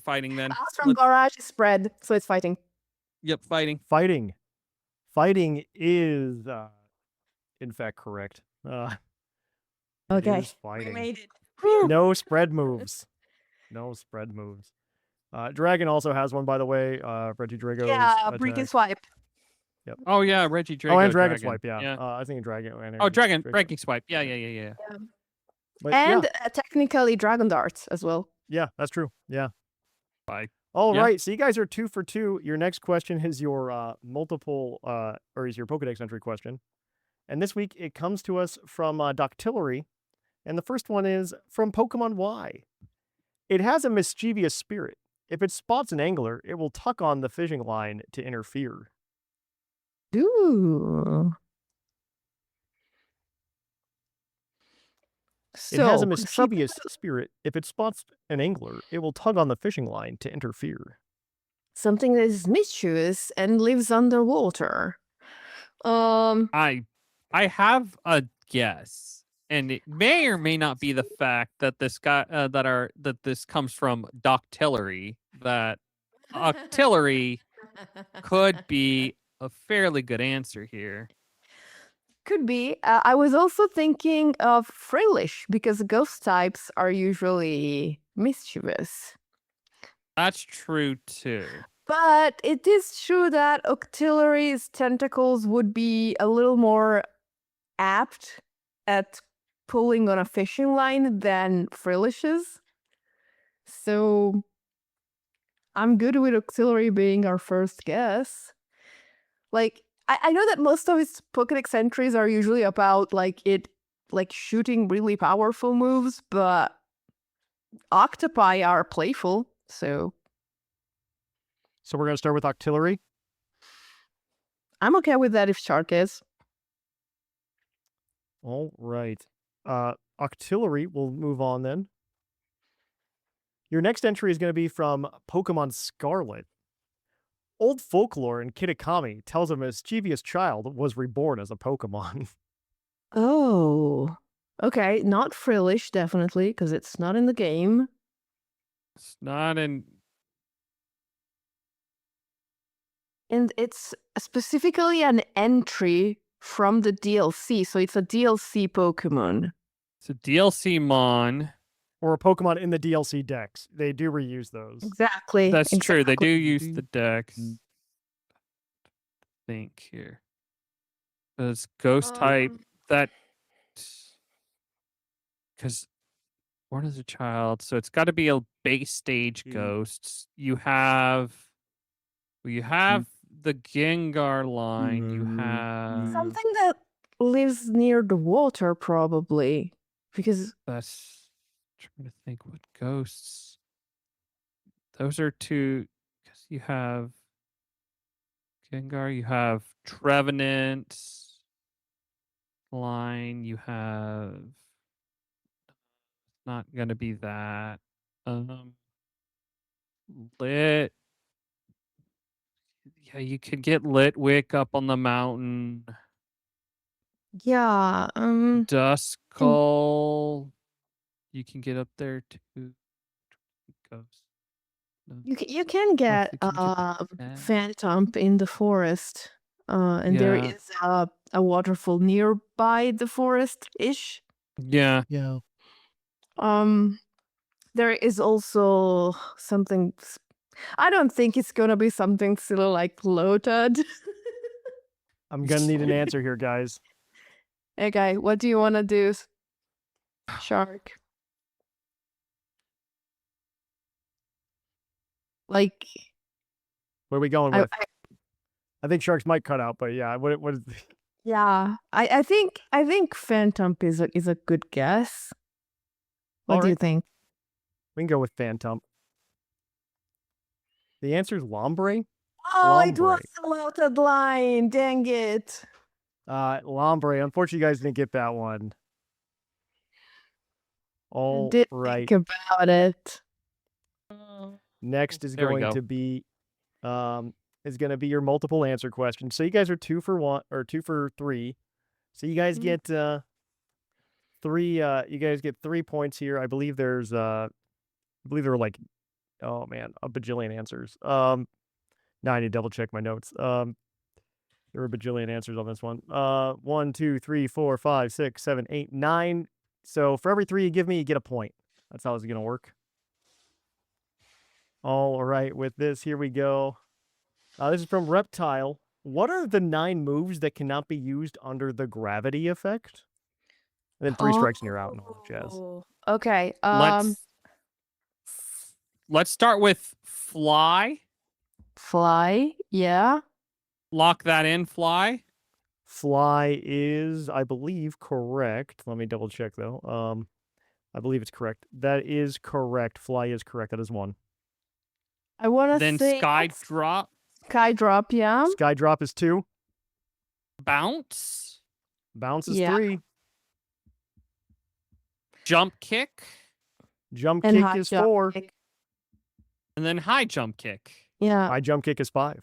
fighting then. From Garage is spread, so it's fighting. Yep, fighting. Fighting is, in fact, correct. It Okay, is we fighting. made it. No spread moves. No spread moves. Dragon also has one, by the way. Reggie Drago's Yeah, Break and attack. Swipe. Oh yeah, Reggie Drago. Oh, and Dragon Swipe, yeah. yeah. I was thinking Dragon. Oh, Breaking Swipe. Yeah. But And yeah, technically Dragon Darts as well. yeah, that's true. Yeah. Bye. All Yeah. right, so you guys are 2 for 2. Your next question is your is your Pokedex entry question. And this week it comes to us from Doctillery. And the first one is from Pokemon Y. It has a mischievous spirit. If it spots an angler, it will tuck on the fishing line to interfere. Ooh. It has a So, mischievous spirit. If it spots an angler, it will tug on the fishing line to interfere. something that is mischievous and lives underwater. I have a guess, and it may or may not be the fact that this guy that this comes from Doctillery. That Octillery could be a fairly good answer here. Could be. I was also thinking of Frillish because ghost types are usually mischievous. That's true too. But it is true that Octillery's tentacles would be a little more apt at pulling on a fishing line than Frillish's. So I'm good with Octillery being our first guess. Like, I know that most of its Pokédex entries are usually about shooting really powerful moves, but octopi are playful, so So we're going to start with Octillery. I'm okay with that if Shark is. All right. Octillery, we'll move on then. Your next entry is going to be from Pokemon Scarlet. Old folklore in Kitakami tells a mischievous child was reborn as a Pokemon. Oh. Okay, not Frillish, definitely, because it's not in the game. It's not in. And it's specifically an entry from the DLC, so it's a DLC Pokemon. It's a DLC Mon. Or a Pokemon in the DLC decks. They do reuse those. Exactly. That's true. They do exactly. use the decks. Think here. It's ghost type. That. Because what is a child? So it's got to be a base stage ghost. You have the Gengar line. You have Something that lives near the water, probably. Because that's trying to think what ghosts. Those are two. Because you have Gengar. You have Trevenant line. You have. Not gonna be that. Lit. Yeah, you could get Litwick up on the mountain. yeah, Duskull. You can get up there too. Ghost. No. you can get Can you get that? Phantom in the forest. And there Yeah. is a waterfall nearby the forest-ish. Yeah. Yeah. There is also something. I don't think it's gonna be something silly like Lotad. I'm going to need an answer here, guys. Okay, what do you want to do, Shark? Like, What are we going with? I think Shark's mic cut out, but yeah, what is yeah, I think Phantom is a good guess. What do you think? We can go with Phantom. The answer is Lombre. Oh, it was the Lotad line. Dang it. Lombre. Unfortunately, you guys didn't get that one. All Did right. think about it. Next is There we going go. to be your multiple answer question. So you guys are 2 for 1 or 2 for 3. So you guys get 3 you guys get 3 points here. I believe there were like, oh man, a bajillion answers. Now I need to double check my notes. There were a bajillion answers on this one. 1, 2, 3, 4, 5, 6, 7, 8, 9. So for every 3 you give me, you get a point. That's how it's gonna work. All right, with this, here we go. This is from Reptile. What are the 9 moves that cannot be used under the gravity effect? And then 3 strikes and you're out and all that jazz. Okay. Let's start with Fly. Fly. Yeah. Lock that in, Fly. Fly is, I believe, correct. Let me double check though. I believe it's correct. That is correct. Fly is correct. That is 1. I want to Then say Sky Drop. Sky Drop. Yeah. Sky Drop is 2. Bounce. Bounce is Yeah. 3. Jump Kick. Jump And Kick high is jump 4. kick. And then High Jump Kick. Yeah. High Jump Kick is 5.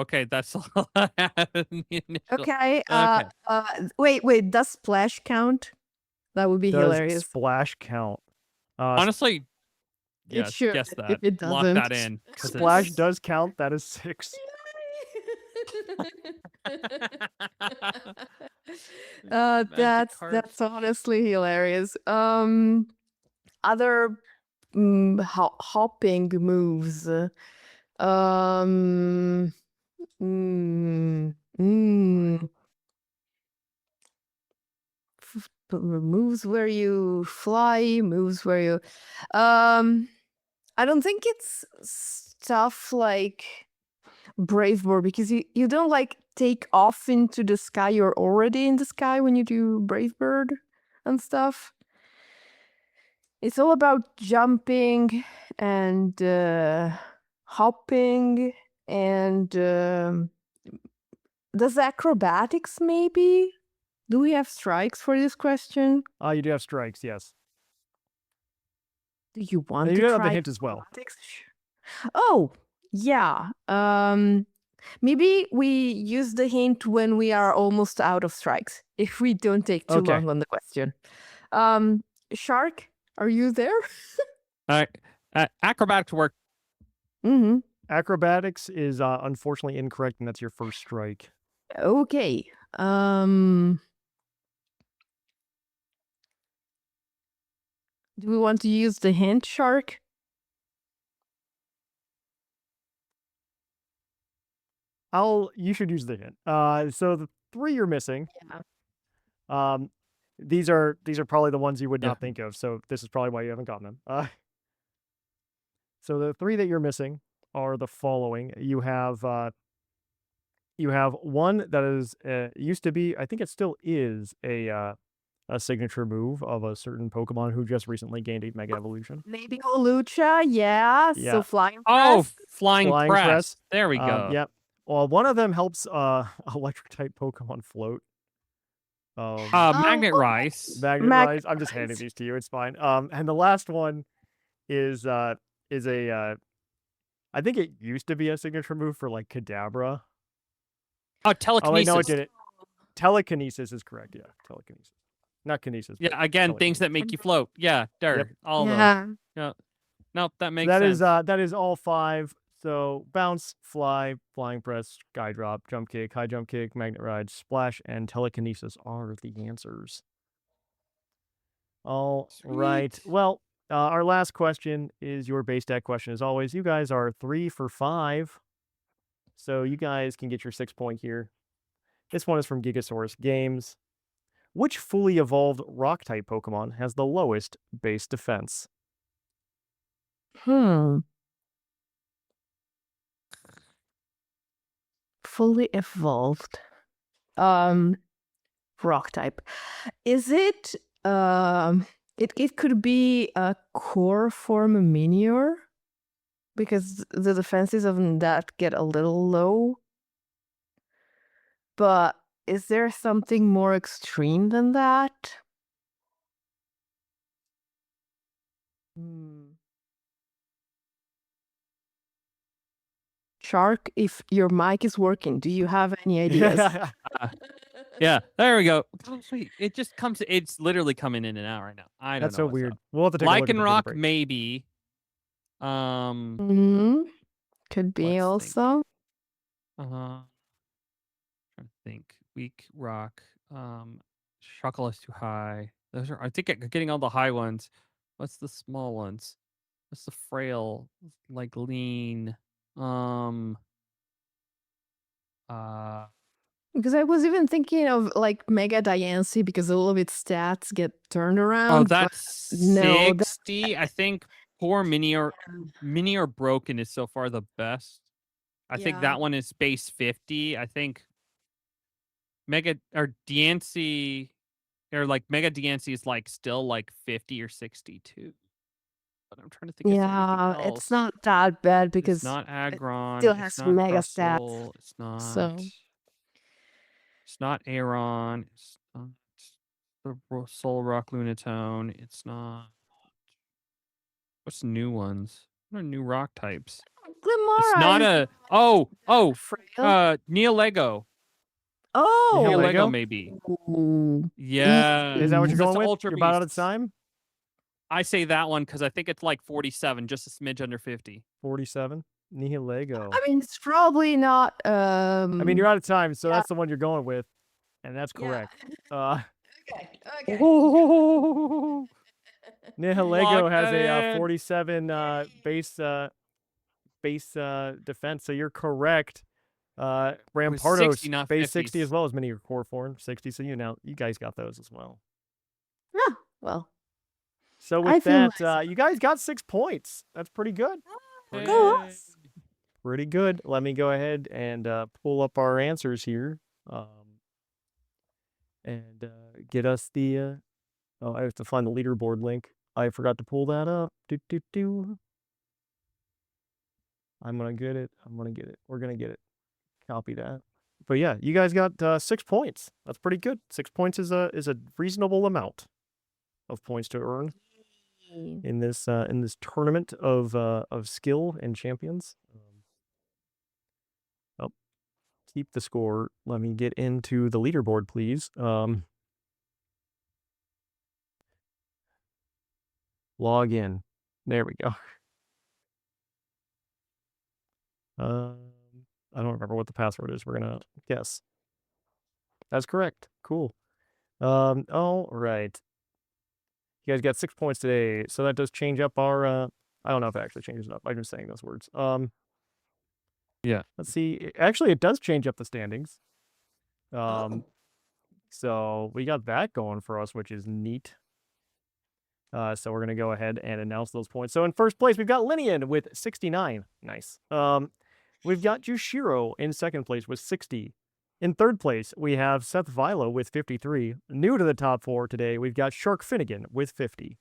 Okay, that's all I have in the initial. Okay. Okay. Wait. Does Splash count? That would be Does hilarious. Splash count? Honestly, It should, guess if that. it Lock doesn't. that in. 'Cause Splash it's- does count. That is 6. That's honestly hilarious. Other hopping moves. Moves where you fly, moves where you I don't think it's stuff like Brave Bird, because you don't like take off into the sky. You're already in the sky when you do Brave Bird and stuff. It's all about jumping and hopping and does acrobatics maybe? Do we have strikes for this question? You do have strikes, yes. Do you want And to you do try have the hint as well. acrobatics? Oh, yeah. Maybe we use the hint when we are almost out of strikes, if we don't take too Okay. long on the question. Shark, are you there? All right. Acrobatics work. Mm-hmm. Acrobatics is unfortunately incorrect, and that's your first strike. Okay. Do we want to use the hint, Shark? You should use the hint. So the 3 you're missing. Yeah. These are probably the ones you would Yeah. not think of. So this is probably why you haven't gotten them. So the 3 that you're missing are the following. You have one that is used to be, I think it still is a signature move of a certain Pokemon who just recently gained a Mega Evolution. Maybe Holucha, yeah. Yeah. So Flying Oh, Press. flying Flying press. Press. There we go. Yep. Well, one of them helps electric type Pokemon float. Magnet Rice. Magnet Rise. I'm just handing these to you. It's fine. And the last one is a I think it used to be a signature move for like Kadabra. Oh, telekinesis. Oh wait, no, it didn't. Telekinesis is correct. Yeah, telekinesis, not kinesis. Yeah, again, things that make you float. Yeah, there. Yep. All of them. Yeah. Yeah. Nope, that makes That sense. is that is all 5. So bounce, fly, flying press, sky drop, jump kick, high jump kick, magnet ride, splash, and telekinesis are the answers. All right. Sweet. Well, our last question is your base deck question. As always, you guys are 3 for 5. So you guys can get your 6 point here. This one is from Gigasaurus Games. Which fully evolved rock type Pokemon has the lowest base defense? Fully evolved. Rock type. Is it it could be a core form Minior? Because the defenses of that get a little low. But is there something more extreme than that? Shark, if your mic is working, do you have any ideas? Yeah, there we go. Oh, sweet. It just comes. It's literally coming in and out right now. I don't That's know. so what's weird. up. We'll have to take a look at the Lycanroc, break. maybe. Could be Let's also. trying to think. Weak rock. Shuckle is too high. Those are. I think I'm getting all the high ones. What's the small ones? What's the frail? Like lean. Because I was even thinking of like Mega Diancie because all of its stats get turned around. Oh, that's no, 60. I think poor Minior Broken is so far the best. I think Yeah. that one is base 50. I think Mega or Diancie or like Mega Diancie is like still like 50 or 62. But I'm trying to think of yeah, anything else. it's not that bad because It's not Aggron. still It's has not Mega Crustle, stats. It's not. So It's not Aeron. It's not the Soul Rock Lunatone. It's not. What's new ones? What are new rock types? Glimmora It's not is a frail. Neolego. Oh, Neolego maybe. Ooh. Yeah. Is that what you're That's going with? Ultra You're about out of Beasts. time? I say that one because I think it's like 47, just a smidge under 50. 47? Nihilego. I mean, it's probably not. I mean, you're out of time, so yeah. that's the one you're going with, and that's Yeah. correct. Okay. Nihilego Lock has that a in. 47 base defense, so you're correct. Rampardos 60, not base 60 50s. as well as many of your core form 60. So you guys got those as well. Yeah, well. So I with feel that, you guys got 6 points. That's pretty good. Go. Pretty good. Let me go ahead and pull up our answers here, and get us the. Oh, I have to find the leaderboard link. I forgot to pull that up. I'm gonna get it. We're gonna get it. Copy that. but yeah, you guys got 6 points. That's pretty good. 6 points is a reasonable amount of points to earn in this tournament of skill and champions. Oh, keep the score. Let me get into the leaderboard, please. Log in. There we go. I don't remember what the password is. We're gonna guess. That's correct. Cool. All right. You guys got 6 points today, so that does change up our. I don't know if it actually changes it up. I'm just saying those words. Yeah. Let's see. Actually, it does change up the standings. So we got that going for us, which is neat. So we're gonna go ahead and announce those points. So in first place, we've got Linian with 69. Nice. We've got Jushiro in second place with 60. In third place, we have Seth Vilo with 53. New to the top 4 today, we've got Sharkfinnagen with 50.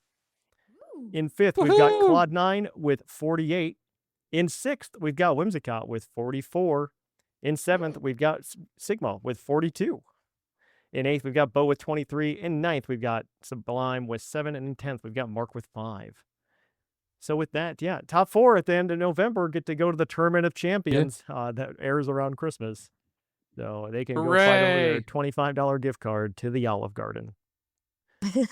In fifth, we've got Claude9 with 48. In sixth, we've got Whimsicott with 44. In seventh, we've got Sigma with 42. In eighth, we've got Bo with 23. In ninth, we've got Sublime with 7. And in 10th, we've got Mark with 5. So with that, yeah, top 4 at the end of November get to go to the Tournament of Champions that airs around Christmas. So they can go fight over their $25 gift card to the Olive Garden. You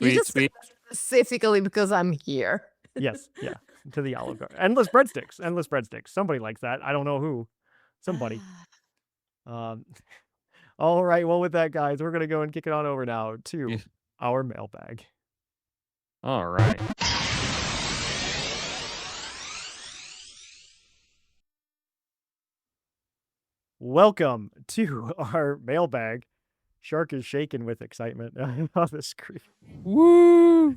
just said that specifically because I'm here. Yes, yeah, to the Olive Garden. Endless breadsticks. Somebody likes that. I don't know who. Somebody. All right, well, with that, guys, we're going to go and kick it on over now to our mailbag. All right. Welcome to our mailbag. Shark is shaking with excitement on the screen. Woo!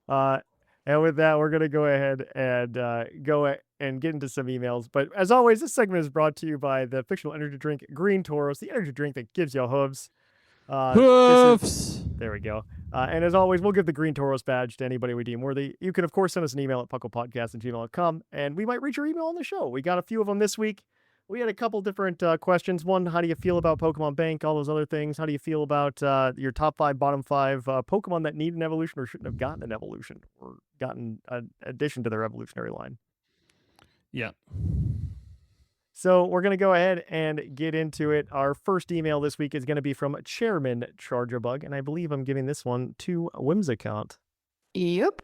And with that, we're going to go ahead and go and get into some emails. But as always, this segment is brought to you by the fictional energy drink Green Toros, the energy drink that gives you hooves. Hoofs! There we go. And as always, we'll give the Green Toros badge to anybody we deem worthy. You can, of course, send us an email at puclpodcast@gmail.com, and we might read your email on the show. We got a few of them this week. We had a couple different questions. One, how do you feel about Pokemon Bank? All those other things. How do you feel about your top 5, bottom 5 Pokemon that need an evolution or shouldn't have gotten an evolution or gotten an addition to their evolutionary line? Yeah. So we're going to go ahead and get into it. Our first email this week is going to be from Chairman Chargerbug, and I believe I'm giving this one to Whimsicott. Yep.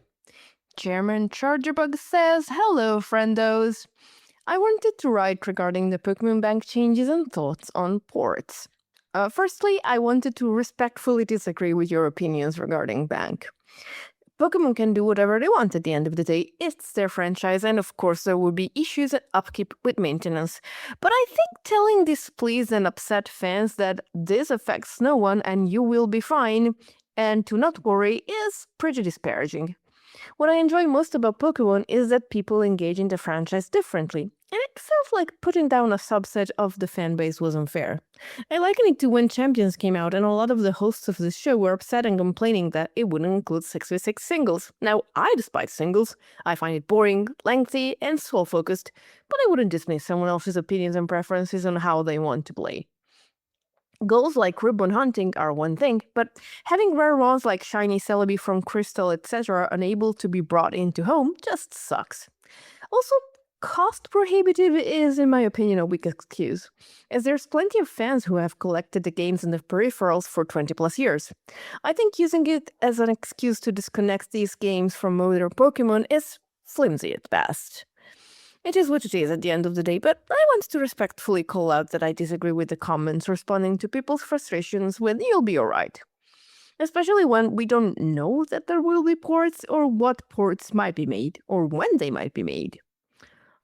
Chairman Chargerbug says, "Hello, friendos. I wanted to write regarding the Pokemon Bank changes and thoughts on ports. Firstly, I wanted to respectfully disagree with your opinions regarding Bank. Pokemon can do whatever they want at the end of the day. It's their franchise, and of course there will be issues and upkeep with maintenance. But I think telling displeased and upset fans that this affects no one and you will be fine, and to not worry, is pretty disparaging. What I enjoy most about Pokemon is that people engage in the franchise differently, and it felt like putting down a subset of the fanbase was unfair. I liken it to when Champions came out and a lot of the hosts of the show were upset and complaining that it wouldn't include 6v6 singles. Now, I despise singles. I find it boring, lengthy, and soul-focused, but I wouldn't dismiss someone else's opinions and preferences on how they want to play. Goals like ribbon hunting are one thing, but having rare ones like shiny Celebi from Crystal, etc. unable to be brought into home just sucks. Also, cost prohibitive is, in my opinion, a weak excuse, as there's plenty of fans who have collected the games and the peripherals for 20 plus years. I think using it as an excuse to disconnect these games from modern Pokemon is flimsy at best. It is what it is at the end of the day, but I want to respectfully call out that I disagree with the comments responding to people's frustrations when you'll be alright. Especially when we don't know that there will be ports or what ports might be made or when they might be made.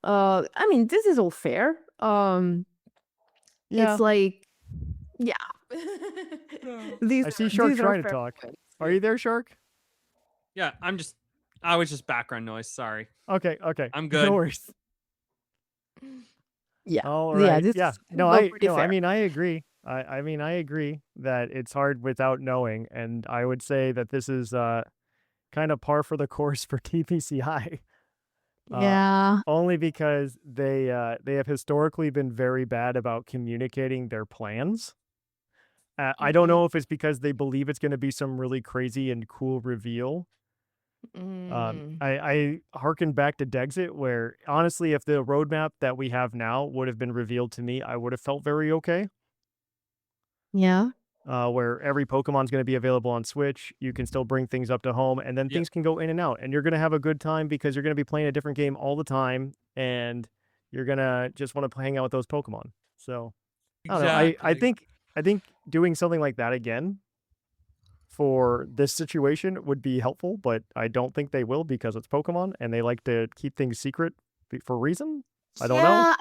I mean, this is all fair. It's like, yeah. I see Shark trying to talk. Points. Are you there, Shark? Yeah, I was just background noise. Sorry. Okay. I'm good. No worries. Yeah. All right. Yeah. I mean, I agree. I agree that it's hard without knowing, and I would say that this is kind of par for the course for TPCI. Yeah. Only because they have historically been very bad about communicating their plans. I don't know if it's because they believe it's going to be some really crazy and cool reveal. I harken back to Dexit, where honestly, if the roadmap that we have now would have been revealed to me, I would have felt very okay. Yeah. Where every Pokemon's going to be available on Switch, you can still bring things up to home, and then things can go in and out, and you're going to have a good time because you're going to be playing a different game all the time, and you're going to just want to hang out with those Pokemon. So I don't know. Exactly. I think doing something like that again for this situation would be helpful, but I don't think they will because it's Pokemon and they like to keep things secret for a reason. I don't know. Yeah,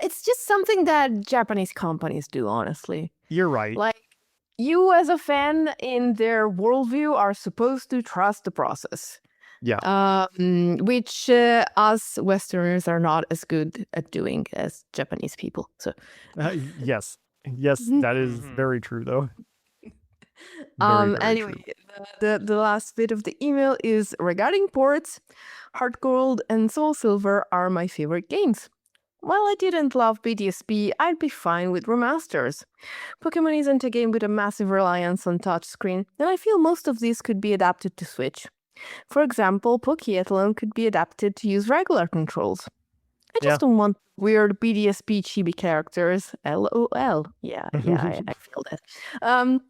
it's just something that Japanese companies do, honestly. You're right. Like, you as a fan in their worldview are supposed to trust the process. Yeah. Which us Westerners are not as good at doing as Japanese people. So Yes. Yes, that is very true though. Very, very anyway, true. the last bit of the email is regarding ports. Heart Gold and Soul Silver are my favorite games. While I didn't love BDSP, I'd be fine with remasters. Pokemon isn't a game with a massive reliance on touchscreen, and I feel most of these could be adapted to Switch. For example, PUCL could be adapted to use regular controls. I just don't want weird BDSP chibi characters. LOL. Yeah, I feel that.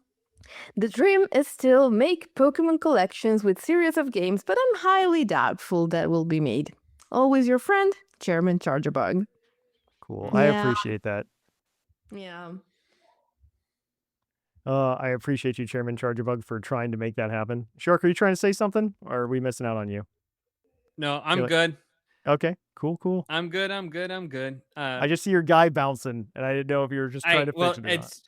The dream is still make Pokemon collections with series of games, but I'm highly doubtful that will be made. Always your friend, Chairman Chargerbug. Cool. I appreciate that. Yeah. I appreciate you, Chairman Chargerbug, for trying to make that happen. Shark, are you trying to say something, or are we missing out on you? No, I'm good. Okay, cool. I'm good. I just see your guy bouncing, and I didn't know if you were just trying to fix it or not.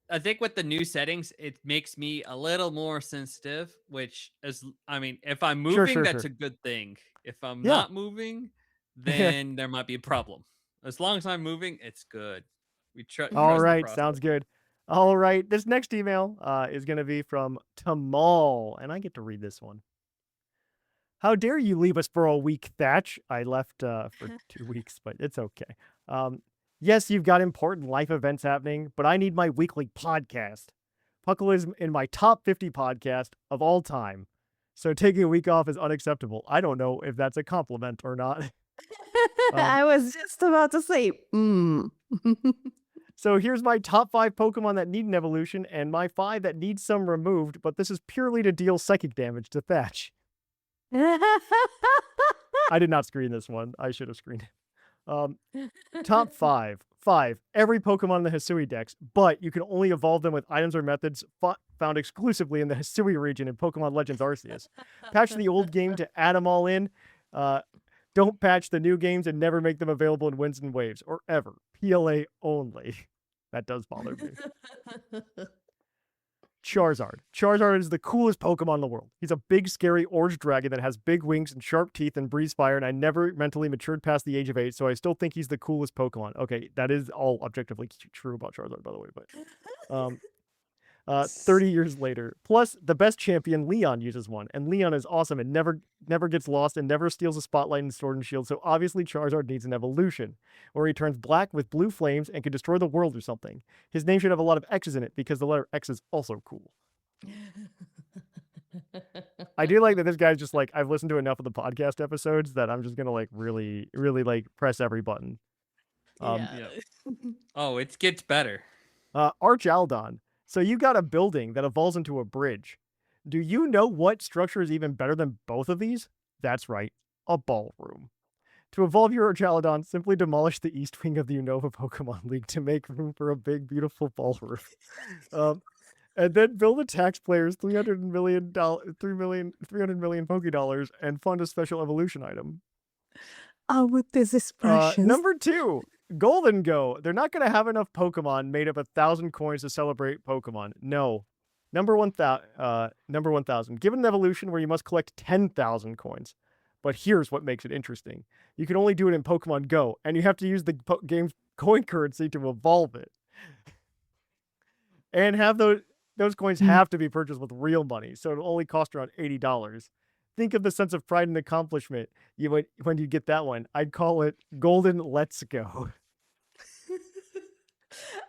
I think with the new settings, it makes me a little more sensitive, which is, I mean, if I'm moving, that's a good thing. If I'm not moving, then there might be a problem. As long as I'm moving, it's good. We trust All right, the process. sounds good. All right, this next email is going to be from Tamal, and I get to read this one. How dare you leave us for a week, Thatch? I left for 2 weeks, but it's okay. Yes, you've got important life events happening, but I need my weekly podcast. Puckle is in my top 50 podcast of all time, so taking a week off is unacceptable. I don't know if that's a compliment or not. I was just about to say, So here's my top 5 Pokemon that need an evolution, and my 5 that need some removed, but this is purely to deal psychic damage to Thatch. I did not screen this one. I should have screened it. Top 5. 5. Every Pokemon in the Hisui Dex, but you can only evolve them with items or methods found exclusively in the Hisui region in Pokemon Legends Arceus. Patch the old game to add them all in. Don't patch the new games and never make them available in Winds and Waves, or ever. PLA only. That does bother me. Charizard. Charizard is the coolest Pokemon in the world. He's a big, scary orange dragon that has big wings and sharp teeth and breathes fire, and I never mentally matured past the age of 8, so I still think he's the coolest Pokemon. Okay, that is all objectively true about Charizard, by the way, but... 30 years later. Plus, the best champion, Leon, uses one, and Leon is awesome and never gets lost and never steals a spotlight in Sword and Shield, so obviously Charizard needs an evolution, where he turns black with blue flames and can destroy the world or something. His name should have a lot of X's in it, because the letter X is also cool. I do like that this guy's just like, I've listened to enough of the podcast episodes that I'm just gonna like really press every button. Oh, it gets better. Archaldon. So you got a building that evolves into a bridge. Do you know what structure is even better than both of these? That's right, a ballroom. To evolve your Archaldon, simply demolish the east wing of the Unova Pokemon League to make room for a big, beautiful ballroom. And then bill the taxpayers $300 million Pokédollars and fund a special evolution item. Oh, with this expression. Number 2, Golden Go. They're not going to have enough Pokemon made up 1,000 coins to celebrate Pokemon. No. Number 1,000. Given an evolution where you must collect 10,000 coins. But here's what makes it interesting. You can only do it in Pokemon Go, and you have to use the game's coin currency to evolve it. And have those coins have to be purchased with real money, so it'll only cost around $80. think of the sense of pride and accomplishment when you get that one. I'd call it Golden Let's Go.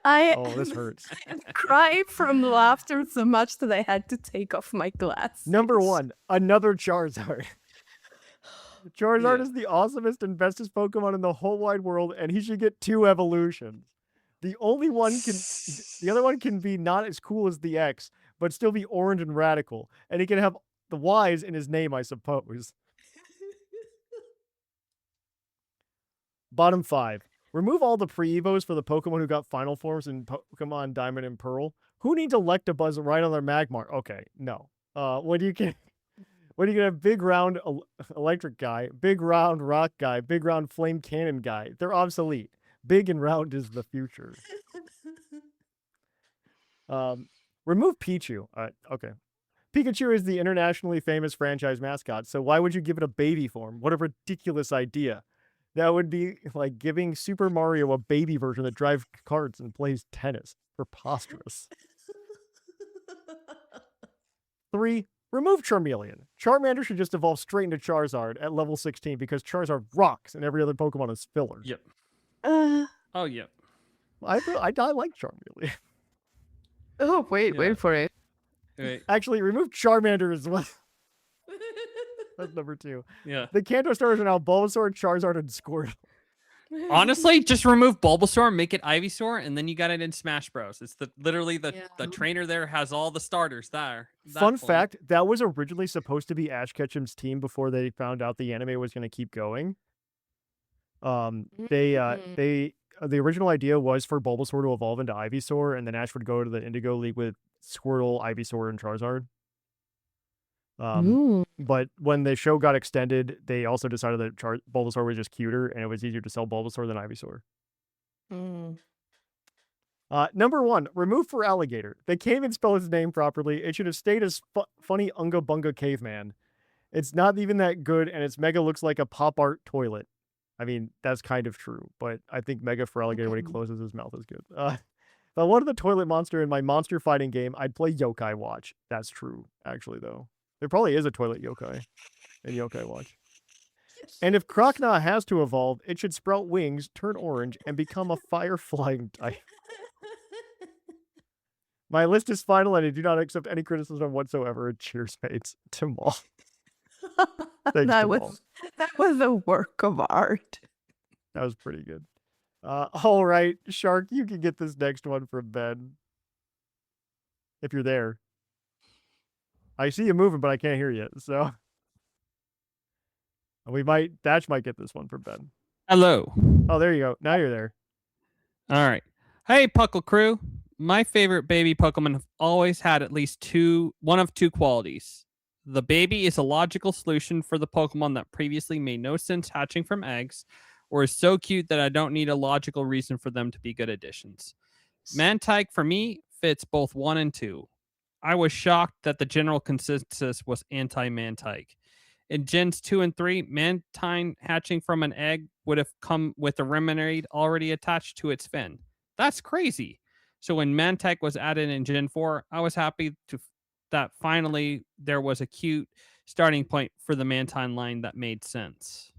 Oh, this hurts. I cried from laughter so much that I had to take off my glasses. Number 1, another Charizard. Charizard is the awesomest and bestest Pokemon in the whole wide world, and he should get 2 evolutions. The other one can be not as cool as the X, but still be orange and radical, and he can have the Y's in his name, I suppose. Bottom 5. Remove all the pre-evos for the Pokemon who got final forms in Pokemon Diamond and Pearl. Who needs Electabuzz right on their Magmar? Okay, no. What do you get? When you get a big round electric guy, big round rock guy, big round flame cannon guy, they're obsolete. Big and round is the future. Remove Pichu. Okay. Pikachu is the internationally famous franchise mascot, so why would you give it a baby form? What a ridiculous idea. That would be like giving Super Mario a baby version that drives carts and plays tennis. Preposterous. 3. Remove Charmeleon. Charmander should just evolve straight into Charizard at level 16 because Charizard rocks and every other Pokemon is filler. Yep. Oh, yep. I like Charmeleon. Oh, wait for it. Wait. Actually, remove Charmander as well. That's number 2. Yeah. The Kanto stars are now Bulbasaur, Charizard, and Squirtle. Honestly, just remove Bulbasaur, make it Ivysaur, and then you got it in Smash Bros. It's literally the trainer there has all the starters there. Fun fact, that was originally supposed to be Ash Ketchum's team before they found out the anime was going to keep going. The original idea was for Bulbasaur to evolve into Ivysaur, and then Ash would go to the Indigo League with Squirtle, Ivysaur, and Charizard. But when the show got extended, they also decided that Bulbasaur was just cuter, and it was easier to sell Bulbasaur than Ivysaur. Number 1, remove for Alligator. They can't even spell his name properly. It should have stayed as funny Unga Bunga Caveman. It's not even that good, and its Mega looks like a pop art toilet. I mean, that's kind of true, but I think Mega for Alligator when he closes his mouth is good. If I wanted the toilet monster in my monster fighting game, I'd play Yokai Watch. That's true, actually, though. There probably is a toilet yokai in Yokai Watch. And if Croconaw has to evolve, it should sprout wings, turn orange, and become a fire-flying type. My list is final, and I do not accept any criticism whatsoever. Cheers, mates. To Maul. Thanks, that was a work of art. That was pretty good. All right, Shark, you can get this next one from Ben. If you're there. I see you moving, but I can't hear you. So Thatch might get this one from Ben. Hello. Oh, there you go. Now you're there. All right. Hey, Puckle crew. My favorite baby Pokemon have always had at least one of two qualities. The baby is a logical solution for the Pokemon that previously made no sense hatching from eggs, or is so cute that I don't need a logical reason for them to be good additions. Mantike, for me, fits both 1 and 2. I was shocked that the general consensus was anti-Mantike. In Gens 2 and 3, Mantine hatching from an egg would have come with a Remoraid already attached to its fin. That's crazy. So when Mantike was added in Gen 4, I was happy that finally there was a cute starting point for the Mantine line that made sense.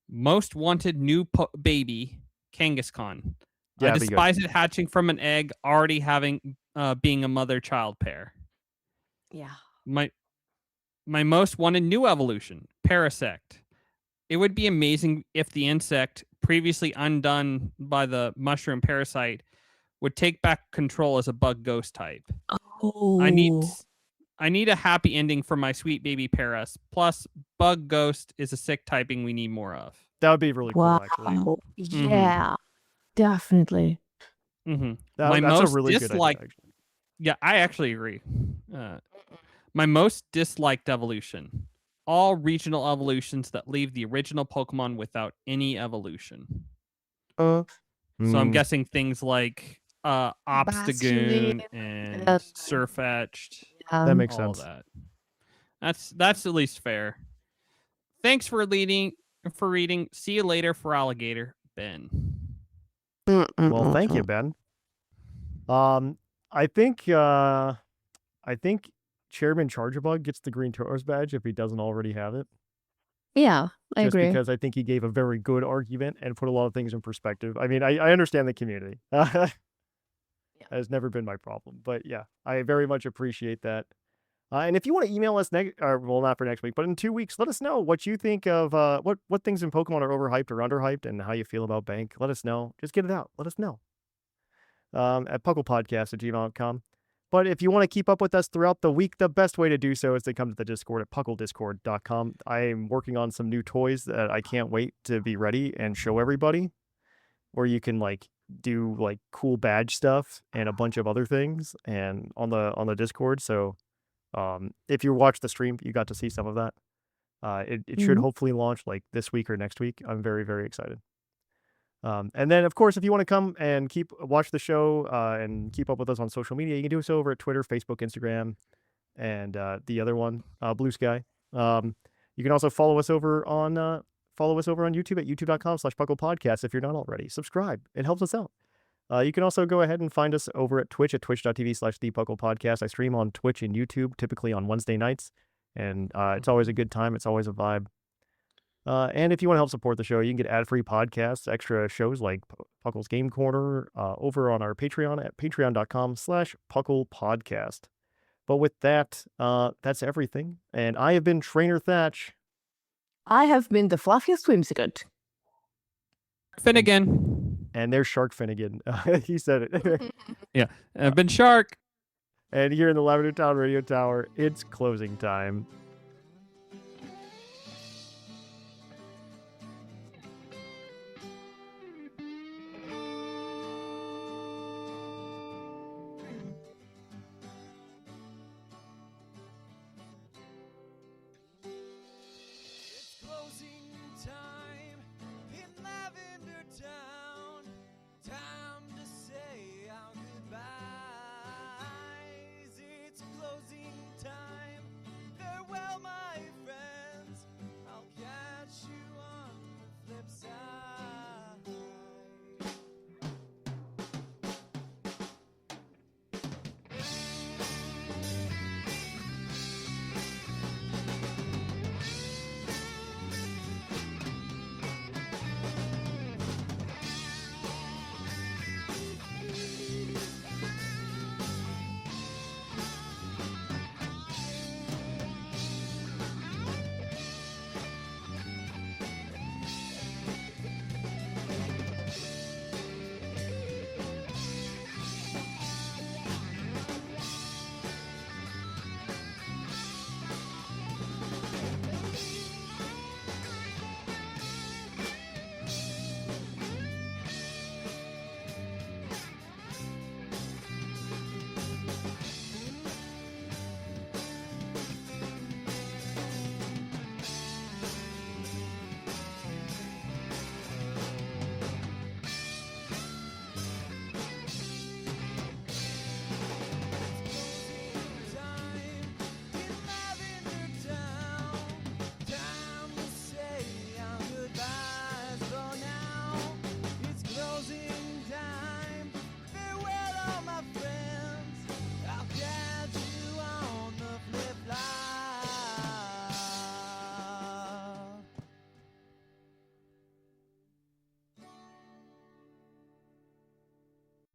Most wanted new baby, Kangaskhan. Yeah, I despise it hatching from an egg, already having being a mother-child pair. Yeah. My most wanted new evolution, Parasect. It would be amazing if the insect, previously undone by the mushroom parasite, would take back control as a bug ghost type. Oh. I need a happy ending for my sweet baby Paras. Plus, bug ghost is a sick typing we need more of. That would be really cool, actually. Yeah, definitely. Mm-hmm. That's a really good idea, actually. Yeah, I actually agree. My most disliked evolution. All regional evolutions that leave the original Pokemon without any evolution. So I'm guessing things like Obstagoon and Surfetched. That makes all sense. That's at least fair. Thanks for reading. See you later for Alligator, Ben. Well, thank you, Ben. I think Chairman Chargerbug gets the Green Toros badge if he doesn't already have it. Yeah, I Just agree. because I think he gave a very good argument and put a lot of things in perspective. I mean, I understand the community. Has never been my problem. But yeah, I very much appreciate that. And if you want to email us, well, not for next week, but in 2 weeks, let us know what you think of what things in Pokemon are overhyped or underhyped and how you feel about Bank. Let us know. Just get it out. Let us know. At puclpodcast@gmail.com. But if you want to keep up with us throughout the week, the best way to do so is to come to the Discord at pucldiscord.com. I'm working on some new toys that I can't wait to be ready and show everybody, where you can like do like cool badge stuff and a bunch of other things and on the Discord. So if you watch the stream, you got to see some of that. It should hopefully launch like this week or next week. I'm very, very excited. And then, of course, if you want to come and watch the show and keep up with us on social media, you can do so over at Twitter, Facebook, Instagram, and the other one, Blue Sky. You can also follow us over on YouTube at youtube.com/puclpodcast if you're not already. Subscribe. It helps us out. You can also go ahead and find us over at Twitch at twitch.tv/thepuclpodcast. I stream on Twitch and YouTube, typically on Wednesday nights, and it's always a good time. It's always a vibe. And if you want to help support the show, you can get ad-free podcasts, extra shows like Puckle's Game Corner over on our Patreon at patreon.com/puclpodcast. But with that, that's everything. And I have been Trainer Thatch. I have been the Fluffiest Whimsicott. Finnegan. And there's Sharkfinnagen. He said it. Yeah. I've been Shark. And here in the Lavender Town Radio Tower, it's closing time.